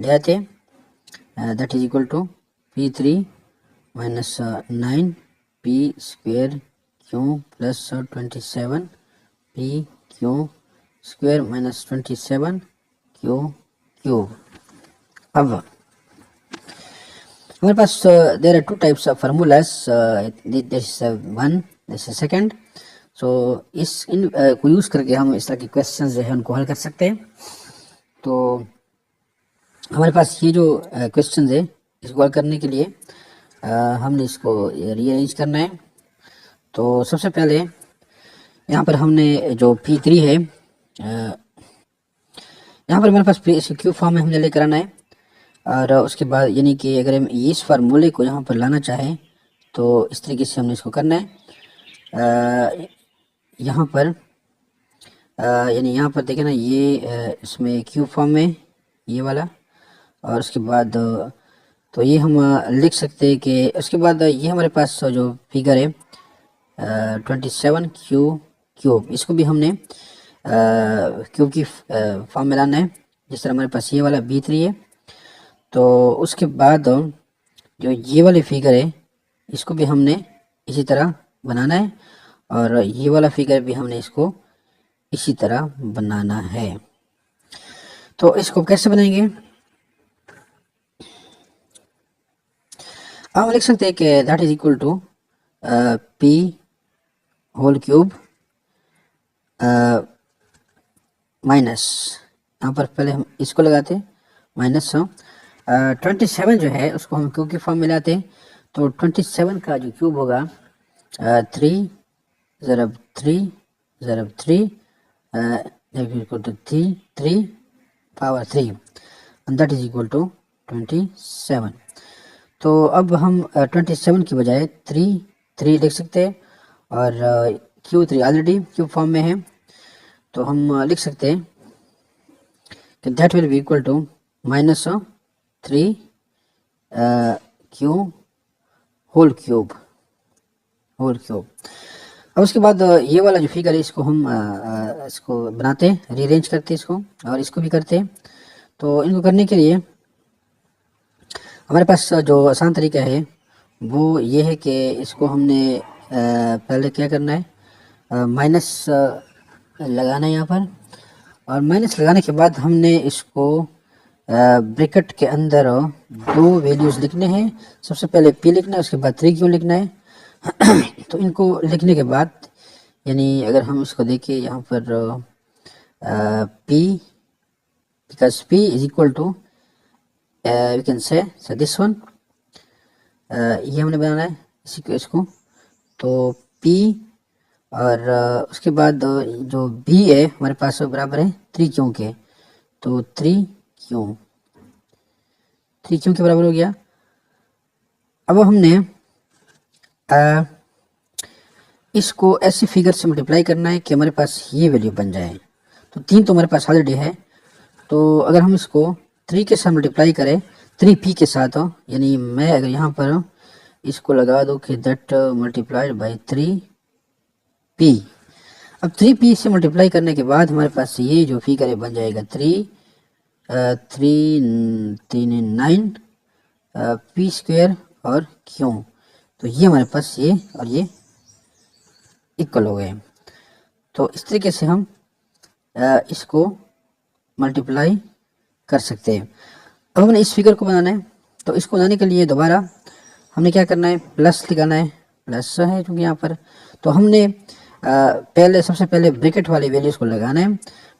ले आते हैं, that is equal to p3 minus 9p² plus 27pq² minus 27q³। अब हमारे पास there are two types of formulas, this one, this second. So इन को यूज़ करके हम इस तरह के क्वेश्चंस जो है उनको हल कर सकते हैं। तो हमारे पास ये जो क्वेश्चंस है इसको हल करने के लिए हमने इसको रीअरेंज करना है। तो सबसे पहले यहाँ पर हमने जो p3 है यहाँ पर हमारे पास क्यूब फॉर्म में हमने लेकर आना है। और उसके बाद यानी कि अगर हम इस फार्मूले को यहाँ पर लाना चाहें तो इस तरीके से हमने इसको करना है। यहाँ पर यानी यहाँ पर देखें ना, ये इसमें क्यूब फॉर्म में ये वाला, और उसके बाद तो ये हम लिख सकते हैं कि उसके बाद ये हमारे पास जो फिगर है 27q³, इसको भी हमने क्यूब की फॉर्म में लाना है। जिस तरह हमारे पास ये वाला b3 है, तो उसके बाद जो ये वाली फिगर है इसको भी हमने इसी तरह बनाना है, और ये वाला फिगर भी हमने इसको इसी तरह बनाना है। तो इसको कैसे बनाएंगे, हम लिख सकते हैं कि that is equal to p³ minus, यहाँ पर पहले हम इसको लगाते हैं माइनस 27 जो है उसको हम क्यूब की फॉर्म में लाते हैं। तो 27 का जो क्यूब होगा 3 ज़रब 3 ज़रब 3 3 power 3 and that is equal to 27। तो अब हम 27 की बजाय 3 लिख सकते हैं, और q3 ऑलरेडी क्यूब फॉर्म में है, तो हम लिख सकते हैं कि that will be equal to minus 3q whole cube whole cube. अब उसके बाद ये वाला जो फिगर है इसको हम इसको बनाते हैं, रीअरेंज करते हैं इसको, और इसको भी करते हैं। तो इनको करने के लिए हमारे पास जो आसान तरीका है वो ये है कि इसको हमने पहले क्या करना है, माइनस लगाना है यहाँ पर, और माइनस लगाने के बाद हमने इसको ब्रैकेट के अंदर दो वैल्यूज़ लिखने हैं। सबसे पहले p लिखना है, उसके बाद 3 क्यों लिखना है। तो इनको लिखने के बाद यानी अगर हम इसको देखें यहाँ पर p, because p is equal to we can say this one, ये हमने बनाना है इसी को इसको। तो p और उसके बाद जो b है हमारे पास बराबर है 3 क्यों के। तो 3 क्यों के बराबर हो गया। अब हमने इसको ऐसे फिगर से मल्टीप्लाई करना है कि हमारे पास ये वैल्यू बन जाए। तो 3 तो हमारे पास ऑलरेडी है, तो अगर हम इसको 3 के साथ मल्टीप्लाई करें 3p के साथ, यानी मैं अगर यहाँ पर इसको लगा दूँ कि दैट मल्टीप्लाइड बाई 3p। अब 3p से मल्टीप्लाई करने के बाद हमारे पास ये जो फिगर है बन जाएगा 9 p स्क्वायर और क्यों। तो ये हमारे पास ये और ये इक्वल हो गए। तो इस तरीके से हम इसको मल्टीप्लाई कर सकते हैं। अब हमने इस फिगर को बनाना है, तो इसको बनाने के लिए दोबारा हमने क्या करना है, प्लस लगाना है, प्लस है क्योंकि यहाँ पर। तो हमने सबसे पहले ब्रैकेट वाली वैल्यूज़ को लगाना है।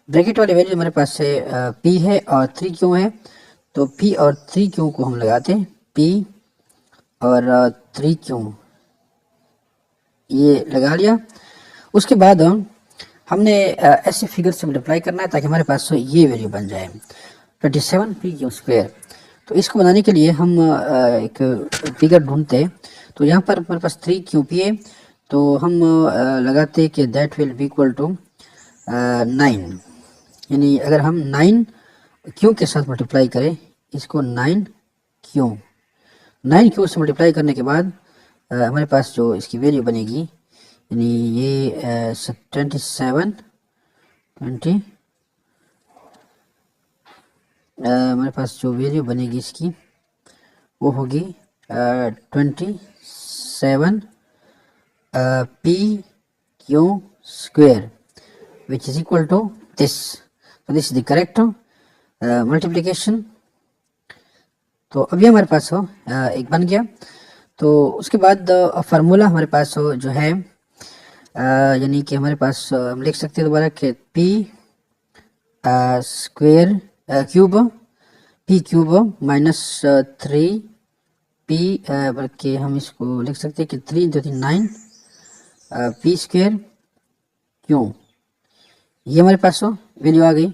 ब्रैकेट वाली वैल्यू हमारे पास से p है और 3 क्यों है। तो p और 3 क्यों को हम लगाते हैं, p और 3 क्यों ये लगा लिया। उसके बाद हमने ऐसे फिगर से मल्टीप्लाई करना है ताकि हमारे पास ये वैल्यू बन जाए 27p क्यों स्क्वायर। तो इसको बनाने के लिए हम एक फिगर ढूंढते हैं। तो यहाँ पर हमारे पास 3 क्यों p है, तो हम लगाते कि that will be equal to 9, यानी अगर हम 9 क्यों के साथ मल्टीप्लाई करें इसको 9 क्यों से मल्टीप्लाई करने के बाद हमारे पास जो इसकी वैल्यू बनेगी, यानी ये 27 हमारे पास जो वैल्यू बनेगी इसकी वो होगी 27 p q square which is equal to this. तो this is the correct multiplication. तो अभी हमारे पास एक बन गया। तो उसके बाद फार्मूला हमारे पास जो है यानी कि हमारे पास हम लिख सकते हैं दोबारा कि p square cube minus 3p, बल्कि हम इसको लिख सकते हैं कि 3 इंटू 3 9 p स्क्वायर क्यों। ये हमारे पास वैल्यू आ गई।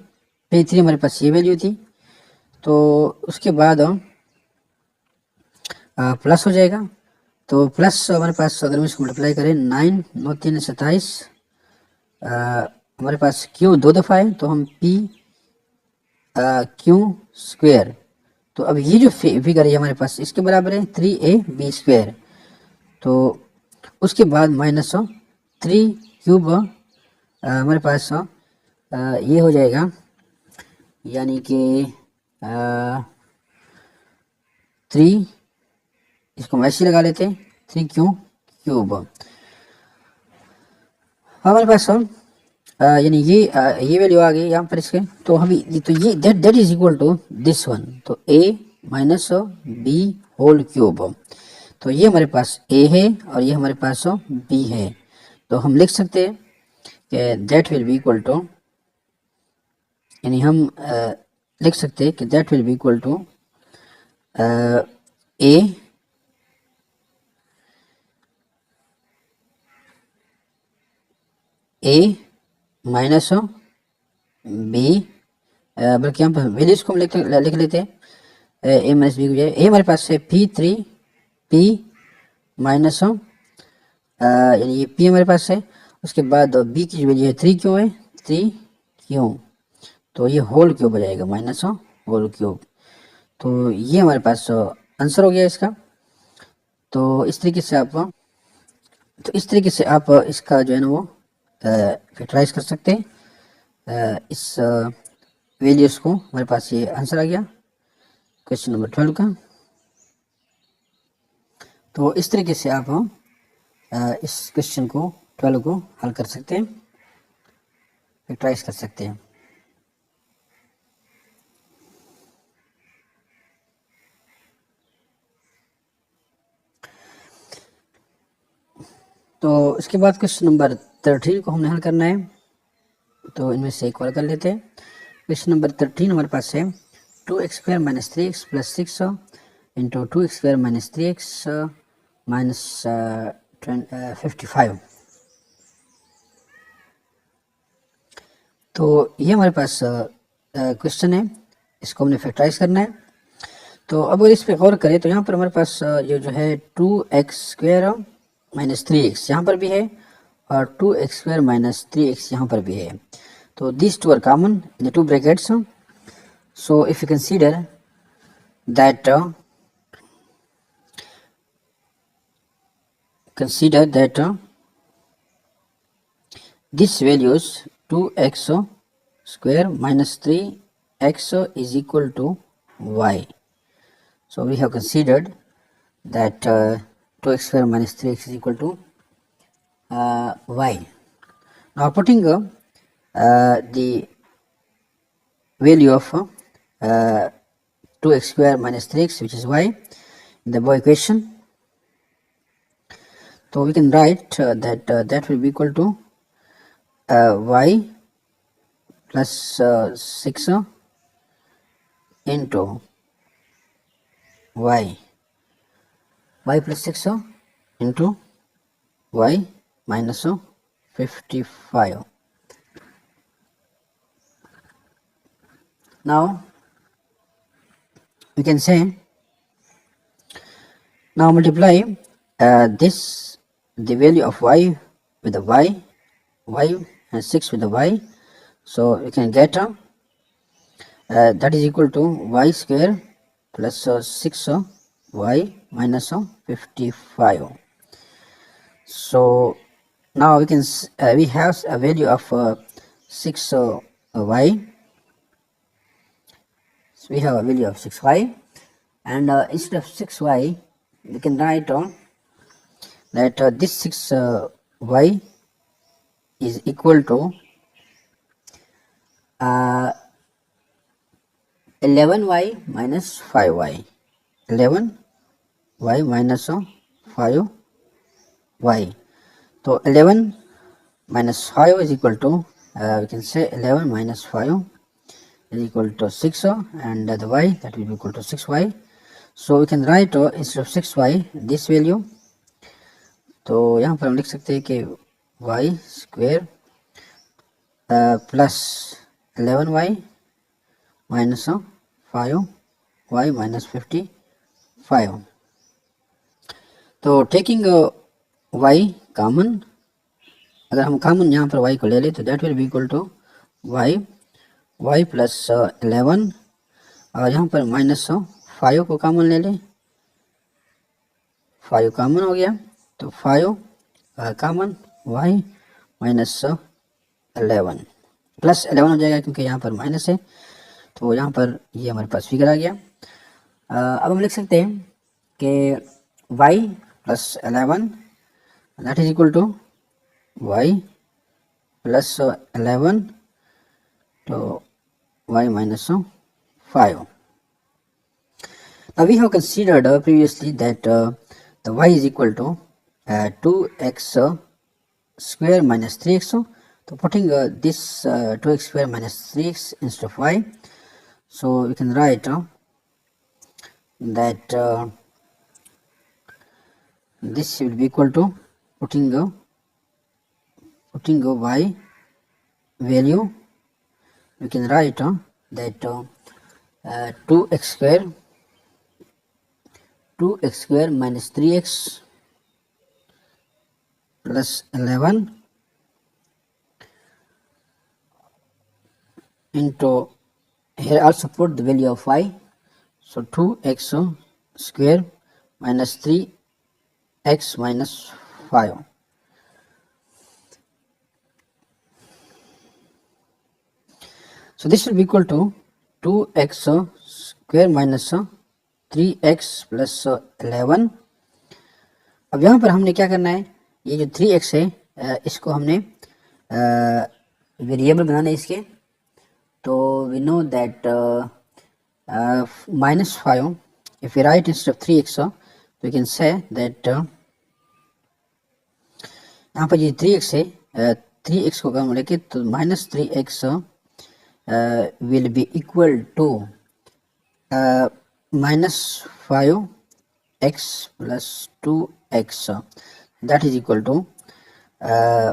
p 3 हमारे पास ये वैल्यू थी। तो उसके बाद प्लस हो जाएगा। तो प्लस हमारे पास अगर हम इसको मल्टीप्लाई करें 9 9 3 27, हमारे पास क्यों 2 दफ़ा है तो हम p क्यों स्क्वायर। तो अब ये जो फिगर है हमारे पास इसके बराबर है 3ab स्क्वायर। तो उसके बाद माइनस 3 क्यूब हमारे पास ये हो जाएगा, यानी कि 3, इसको हम ऐसे लगा लेते हैं 3 क्यूब। हमारे पास यानी ये वैल्यू आ गई यहाँ पर इसके। तो हम तो ये that is equal to this one, तो a minus b whole cube. तो ये हमारे पास a है और ये हमारे पास b है। तो हम लिख सकते हैं कि that will be equal to, यानी हम लिख सकते हैं कि that will be equal to a minus b, बल्कि यहाँ पर वैल्यूज को हम लिख लेते हैं a माइनस बी को जाए। a हमारे पास है p माइनस यानी ये p हमारे पास है। उसके बाद b की जो वैल्यू है 3 क्यों है, 3 क्यों। तो ये होल क्यूब हो जाएगा माइनस होल क्यूब। तो ये हमारे पास आंसर हो गया इसका। तो इस तरीके से आप तो इस तरीके से आप इसका जो है ना वो फैक्टराइज कर सकते हैं। इस वैल्यूज़ को, हमारे पास ये आंसर आ गया क्वेश्चन नंबर 12 का। तो इस तरीके से आप इस क्वेश्चन को 12 को हल कर सकते हैं, फैक्टराइज कर सकते हैं। तो इसके बाद क्वेश्चन नंबर 13 को हमने हल करना है, तो इनमें से एक और कर लेते हैं। क्वेश्चन नंबर 13 हमारे पास है 2x² - 3x + 6 into 2x² - 3x minus 55। तो ये हमारे पास क्वेश्चन है, इसको हमने फैक्टराइज करना है। तो अब अगर इस पर गौर करें तो यहाँ पर हमारे पास ये जो है 2x² - 3x यहाँ पर भी है और 2x² - 3x यहाँ पर भी है। तो these two are common in the two brackets. So if you consider that these values 2x² - 3x is equal to y. So we have considered that 2x² - 3x is equal to y. Now putting the value of 2x² - 3x, which is y, in the above equation, so we can write that will be equal to y plus 6 into y plus 6 into y minus 55. Now we can say, now multiply this, the value of y with the y and 6 with the y, so we can get that is equal to y square plus 6y minus 55. So now we can we have a value of 6y. So we have a value of 6y, and instead of 6y we can write that this 6y is equal to 11y minus 5y. 11y minus 5y. So 11 minus 5 is equal to we can say 11 minus 5 is equal to 6 and the y, that will be equal to 6y. So we can write instead of 6y this value. तो यहाँ पर हम लिख सकते हैं कि y square plus 11y minus 5y minus 55. तो taking y common, अगर हम कॉमन यहाँ पर y को ले लें तो that will be equal to y plus 11 और यहाँ पर माइनस 5 को कॉमन ले लें, 5 कॉमन हो गया तो 5 कॉमन y माइनस 11 प्लस 11 हो जाएगा क्योंकि यहाँ पर माइनस है, तो यहाँ पर ये हमारे पास फिगर आ गया। अब हम लिख सकते हैं कि y plus 11 that is equal to y plus 11 तो y minus 5. Now we have considered previously that the y is equal to 2x square minus 3x. So putting this 2x square minus 3x instead of y, so we can write that this will be equal to putting a y value, we can write that 2x square minus 3x plus 11 into, here also put the value of y, so 2x square minus 3x minus 5 So this will be equal to 2x square minus 3x plus 11। अब यहाँ पर हमने क्या करना है, ये जो 3x है इसको हमने वेरिएबल बनाना है इसके। तो we know that minus 5, if we write instead of 3x, we can say that यहाँ पर ये 3x है, 3x को अगर हम लेके तो minus 3x will be equal to minus 5x plus 2x, that is equal to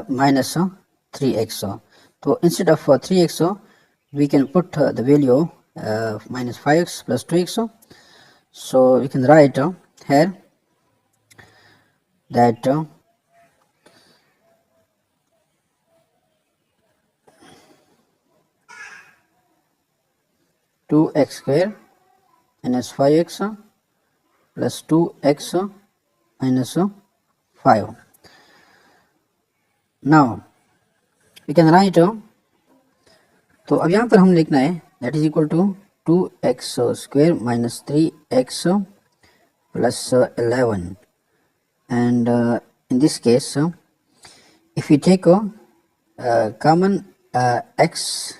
minus 3x। तो instead of 3x we can put the value minus 5x plus 2x, so we can write here that 2x square minus 5x plus 2x minus 5। now we can write, तो अब यहाँ पर हम लिखना है that is equal to 2x square minus 3x plus 11, and in this case if we take common x,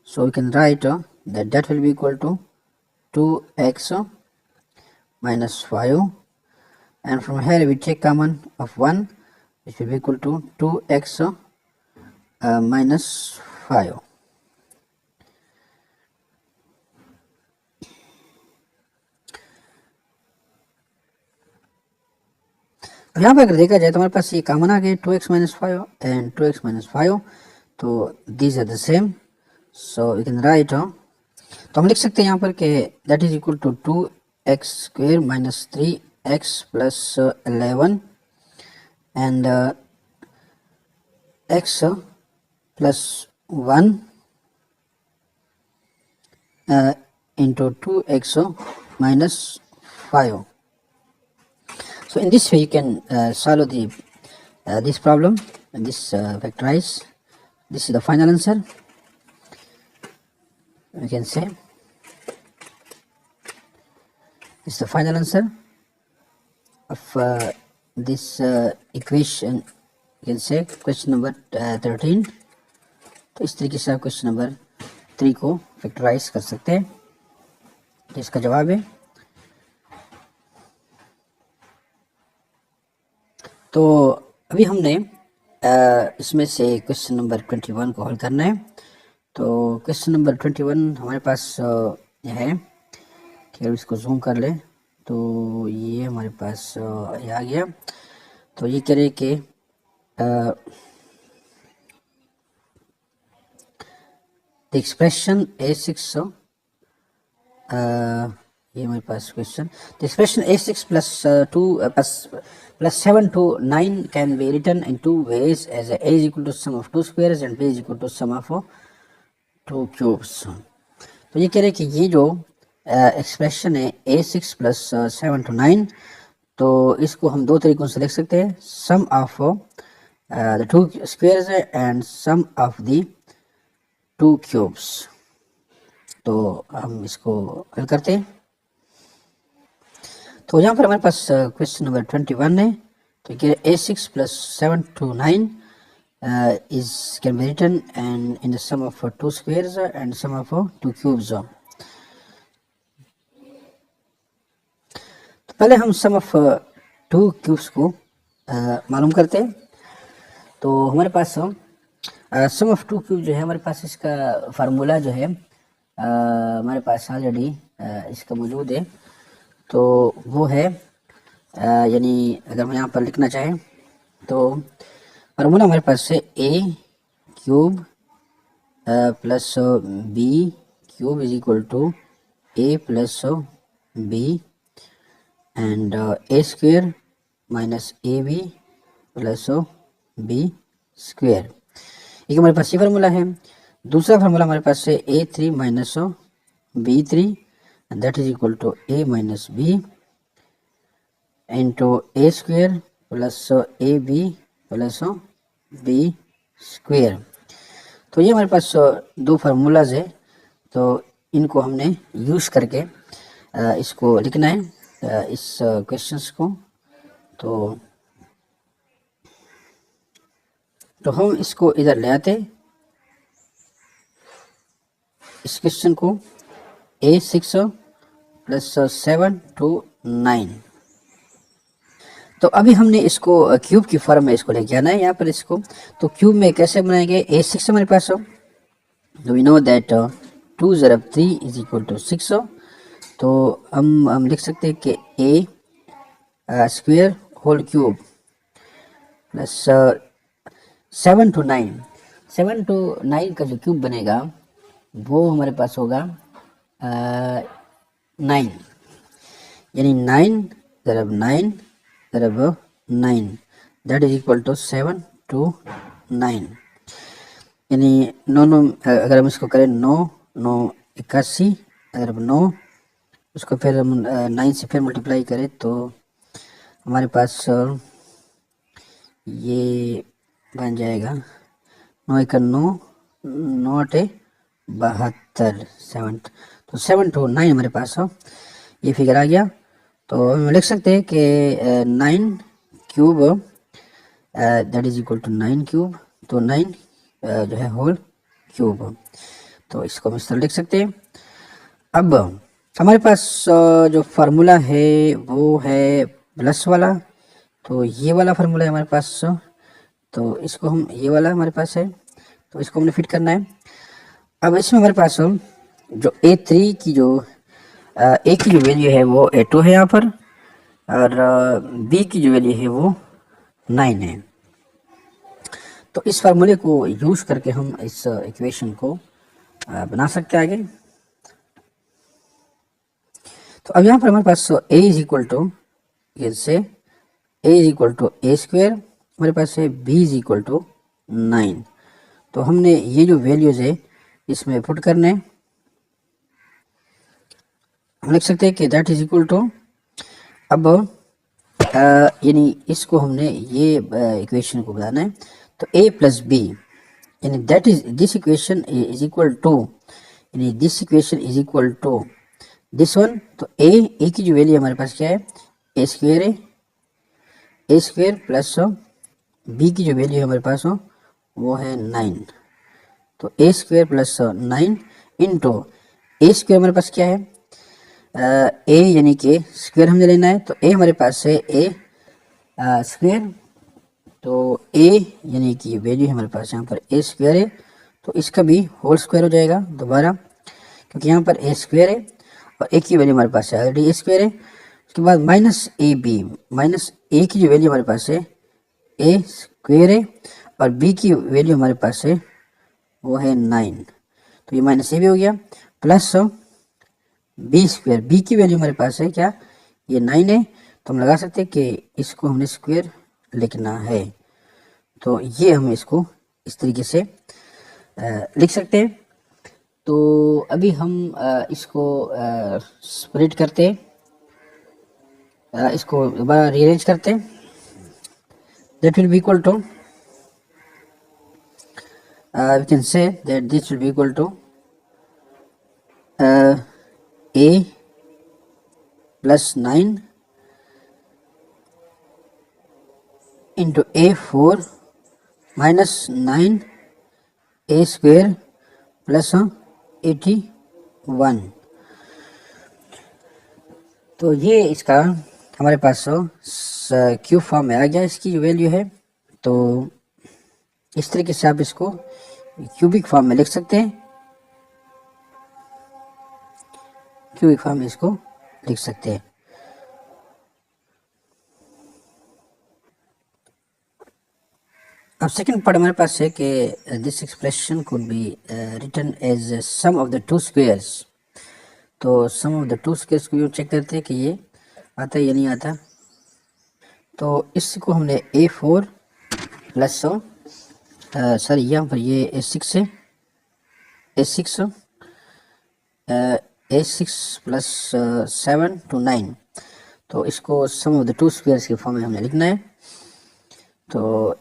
so we can write that will be equal to 2x minus 5, and from here we take common of 1, which will be equal to 2x minus 5। अब यहाँ पर अगर देखा जाए तो हमारे पास ये common आ गए 2x minus 5 and 2x minus 5, तो these are the same, so we can write, तो हम लिख सकते हैं यहाँ पर कि that is equal to 2x square minus 3x plus 11 and x plus 1 into 2x minus 5। So in this way you can solve the this problem, and this factorize. This is the final answer, we can say this is the final answer of this equation, you can say question number 13। तो इस तरीके से आप question number 3 को factorise कर सकते हैं, जिसका जवाब है। तो अभी हमने इसमें से क्वेश्चन नंबर 21 को हल करना है। तो क्वेश्चन नंबर 21 हमारे पास ये है कि इसको जूम कर ले तो ये हमारे पास ये आ गया। तो ये कह रहे कि द एक्सप्रेशन a6, ये हमारे पास question, the expression a6 plus 7 to 9 can be written in two ways, as a is equal to sum of two squares and b is equal to sum of two cubes। तो ये कह रहे कि ये जो एक्सप्रेशन है a6 plus 7 to 9, तो इसको हम दो तरीकों से लिख सकते हैं, sum of the two squares and sum of the two cubes. तो हम इसको हल करते हैं। तो यहाँ पर हमारे पास क्वेश्चन नंबर 21 है। तो a6 plus 7 to 9 is can be written and in the sum of two squares and sum of two cubes। तो पहले हम सम ऑफ टू क्यूब्स को मालूम करते हैं। तो हमारे पास सम ऑफ टू क्यूब जो है हमारे पास इसका फार्मूला जो है हमारे पास ऑलरेडी इसका मौजूद है। तो वो है यानी अगर हम यहाँ पर लिखना चाहें तो फार्मूला हमारे पास है a cube plus b cube is equal to a plus b and a square minus ab plus b square, एक हमारे पास ये फार्मूला है। दूसरा फार्मूला हमारे पास है a3 minus b3 and that is equal to a minus b into a square plus ab plus b square। तो ये हमारे पास दो फार्मूलाज है तो इनको हमने यूज़ करके इसको लिखना है, इस क्वेश्चंस को। तो हम इसको इधर ले आते, इस क्वेश्चन को A6 प्लस 7 to 9। तो अभी हमने इसको क्यूब की फॉर्म में इसको लेके आना है यहाँ पर इसको। तो क्यूब में कैसे बनाएंगे, A6 हमारे पास हो, तो वी नो दैट 2 ज़रब 3 इज इक्वल टू 6। तो हम लिख सकते हैं कि A square whole cube plus 7 to 9, 7 to 9 का जो क्यूब बनेगा वो हमारे पास होगा 9, यानी 9 ज़रब 9 ज़रब 9 that is equal to 7 to 9, यानी 9 अगर हम इसको करें 9 9 81 ज़रब 9, उसको फिर हम 9 से फिर मल्टीप्लाई करें तो हमारे पास ये बन जाएगा 9 1 9 9 8 72 7। तो 7 to 9 हमारे पास हो, ये फिगर आ गया। तो हम लिख सकते हैं कि 9 cube that is equal to 9 cube, तो 9 जो है होल क्यूब। तो इसको हम इस तरह लिख सकते हैं। अब हमारे पास जो फार्मूला है वो है प्लस वाला, तो ये वाला फार्मूला है हमारे पास। तो इसको हम, ये वाला हमारे पास है, तो इसको हमने फिट करना है। अब इसमें हमारे पास जो A3 की जो A की जो वैल्यू है वो A2 है यहाँ पर, और B की जो वैल्यू है वो 9 है। तो इस फार्मूले को यूज़ करके हम इस इक्वेशन को बना सकते हैं आगे। तो अब यहाँ पर हमारे पास A इज इक्वल टू, ये से A is equal to A square, हमारे पास है B इज इक्वल टू 9। तो हमने ये जो वैल्यूज़ है इसमें पुट करने, हम लिख सकते हैं कि दैट इज इक्वल टू, अब यानी इसको हमने ये इक्वेशन को बनाना है। तो A प्लस बी, यानी that is this equation is equal to, यानी this equation is equal to this one. तो A की जो वैल्यू हमारे पास क्या है, A स्क्वेयर है, A स्क्वेयर प्लस B की जो वैल्यू हमारे पास हो वो है 9। तो A square plus 9 into A square हमारे पास क्या है, A यानी कि स्क्वेयर हमने लेना है। तो A हमारे पास है A स्क्वेयर, तो A यानी कि वैल्यू हमारे पास यहाँ पर A स्क्वेयर है, तो इसका भी होल स्क्वायर हो जाएगा दोबारा, क्योंकि यहाँ पर A स्क्वेयर है और A की वैल्यू हमारे पास है ऑलरेडी A स्क्वेयर है। उसके बाद माइनस AB, माइनस A की जो वैल्यू हमारे पास है A स्क्वेयर है, और B की वैल्यू हमारे पास है वो है 9। तो ये माइनस A भी हो गया, प्लस B स्क्वेयर, B की वैल्यू हमारे पास है क्या, ये 9 है। तो हम लगा सकते हैं कि इसको हमने स्क्वेयर लिखना है। तो ये हम इसको इस तरीके से लिख सकते हैं। तो अभी हम इसको स्प्लिट करते हैं, इसको दोबारा रीअरेंज करते हैं। That will be equal to, we can say that this will be equal to A plus 9 into A4 minus 9 A square plus 81। तो ये इसका हमारे पास क्यूब फॉर्म में आ गया, इसकी जो वैल्यू है। तो इस तरीके से आप इसको क्यूबिक फॉर्म में लिख सकते हैं, क्यूबिक फॉर्म में इसको लिख सकते हैं। अब सेकंड पार्ट हमारे पास है कि this expression could be written as sum of the two squares. तो sum of the two squares को चेक करते हैं कि ये आता है या नहीं आता। तो इसको हमने A4 प्लस सर यहाँ पर ये A6 है, A6 प्लस 7 to 9। तो इसको सम ऑफ द टू स्क्वायर्स के फॉर्म में हमने लिखना है। तो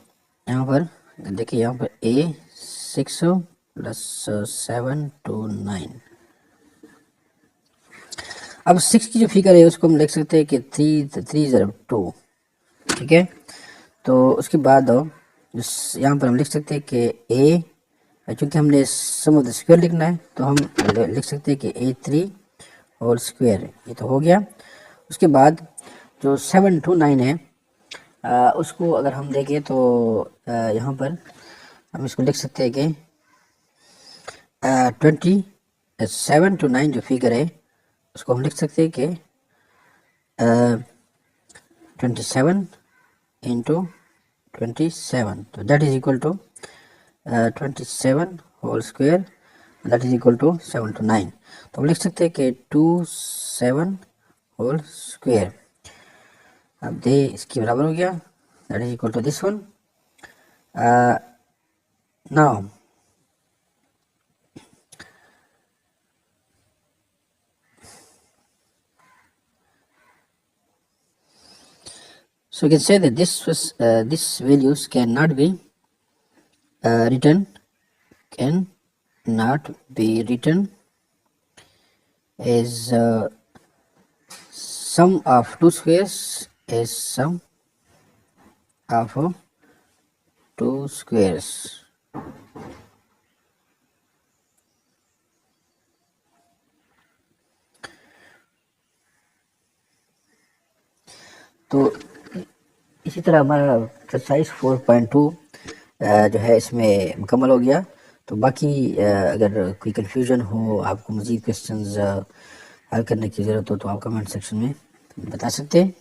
यहाँ पर देखिए, यहाँ पर A6 प्लस 7 to 9, अब 6 की जो फिगर है उसको हम लिख सकते हैं कि 3 ज़रब 2, ठीक है। तो उसके बाद यहाँ पर हम लिख सकते हैं कि ए, चूँकि हमने सम ऑफ द स्क्वायर लिखना है तो हम लिख सकते हैं कि A3 होल स्क्वायर, ये तो हो गया। उसके बाद जो 7 to 9 है उसको अगर हम देखें तो यहाँ पर हम इसको लिख सकते हैं कि 27 to 9 जो फिगर है उसको हम लिख सकते हैं कि 27 इंटू 27, तो that is equal to 27 whole square, that is equal to 7 to 9। तो हम लिख सकते हैं कि 27 होल स्क्वायर, अब दे इसके बराबर हो गया, that is equal to this one. Now so you can say that this values cannot be written as sum of two squares is sum of two squares। तो इसी तरह हमारा एक्सरसाइज 4.2 जो है इसमें मुकम्मल हो गया। तो बाकी अगर कोई कन्फ्यूजन हो, आपको मज़ीद क्वेश्चंस हल करने की ज़रूरत हो तो आप कमेंट सेक्शन में बता सकते हैं।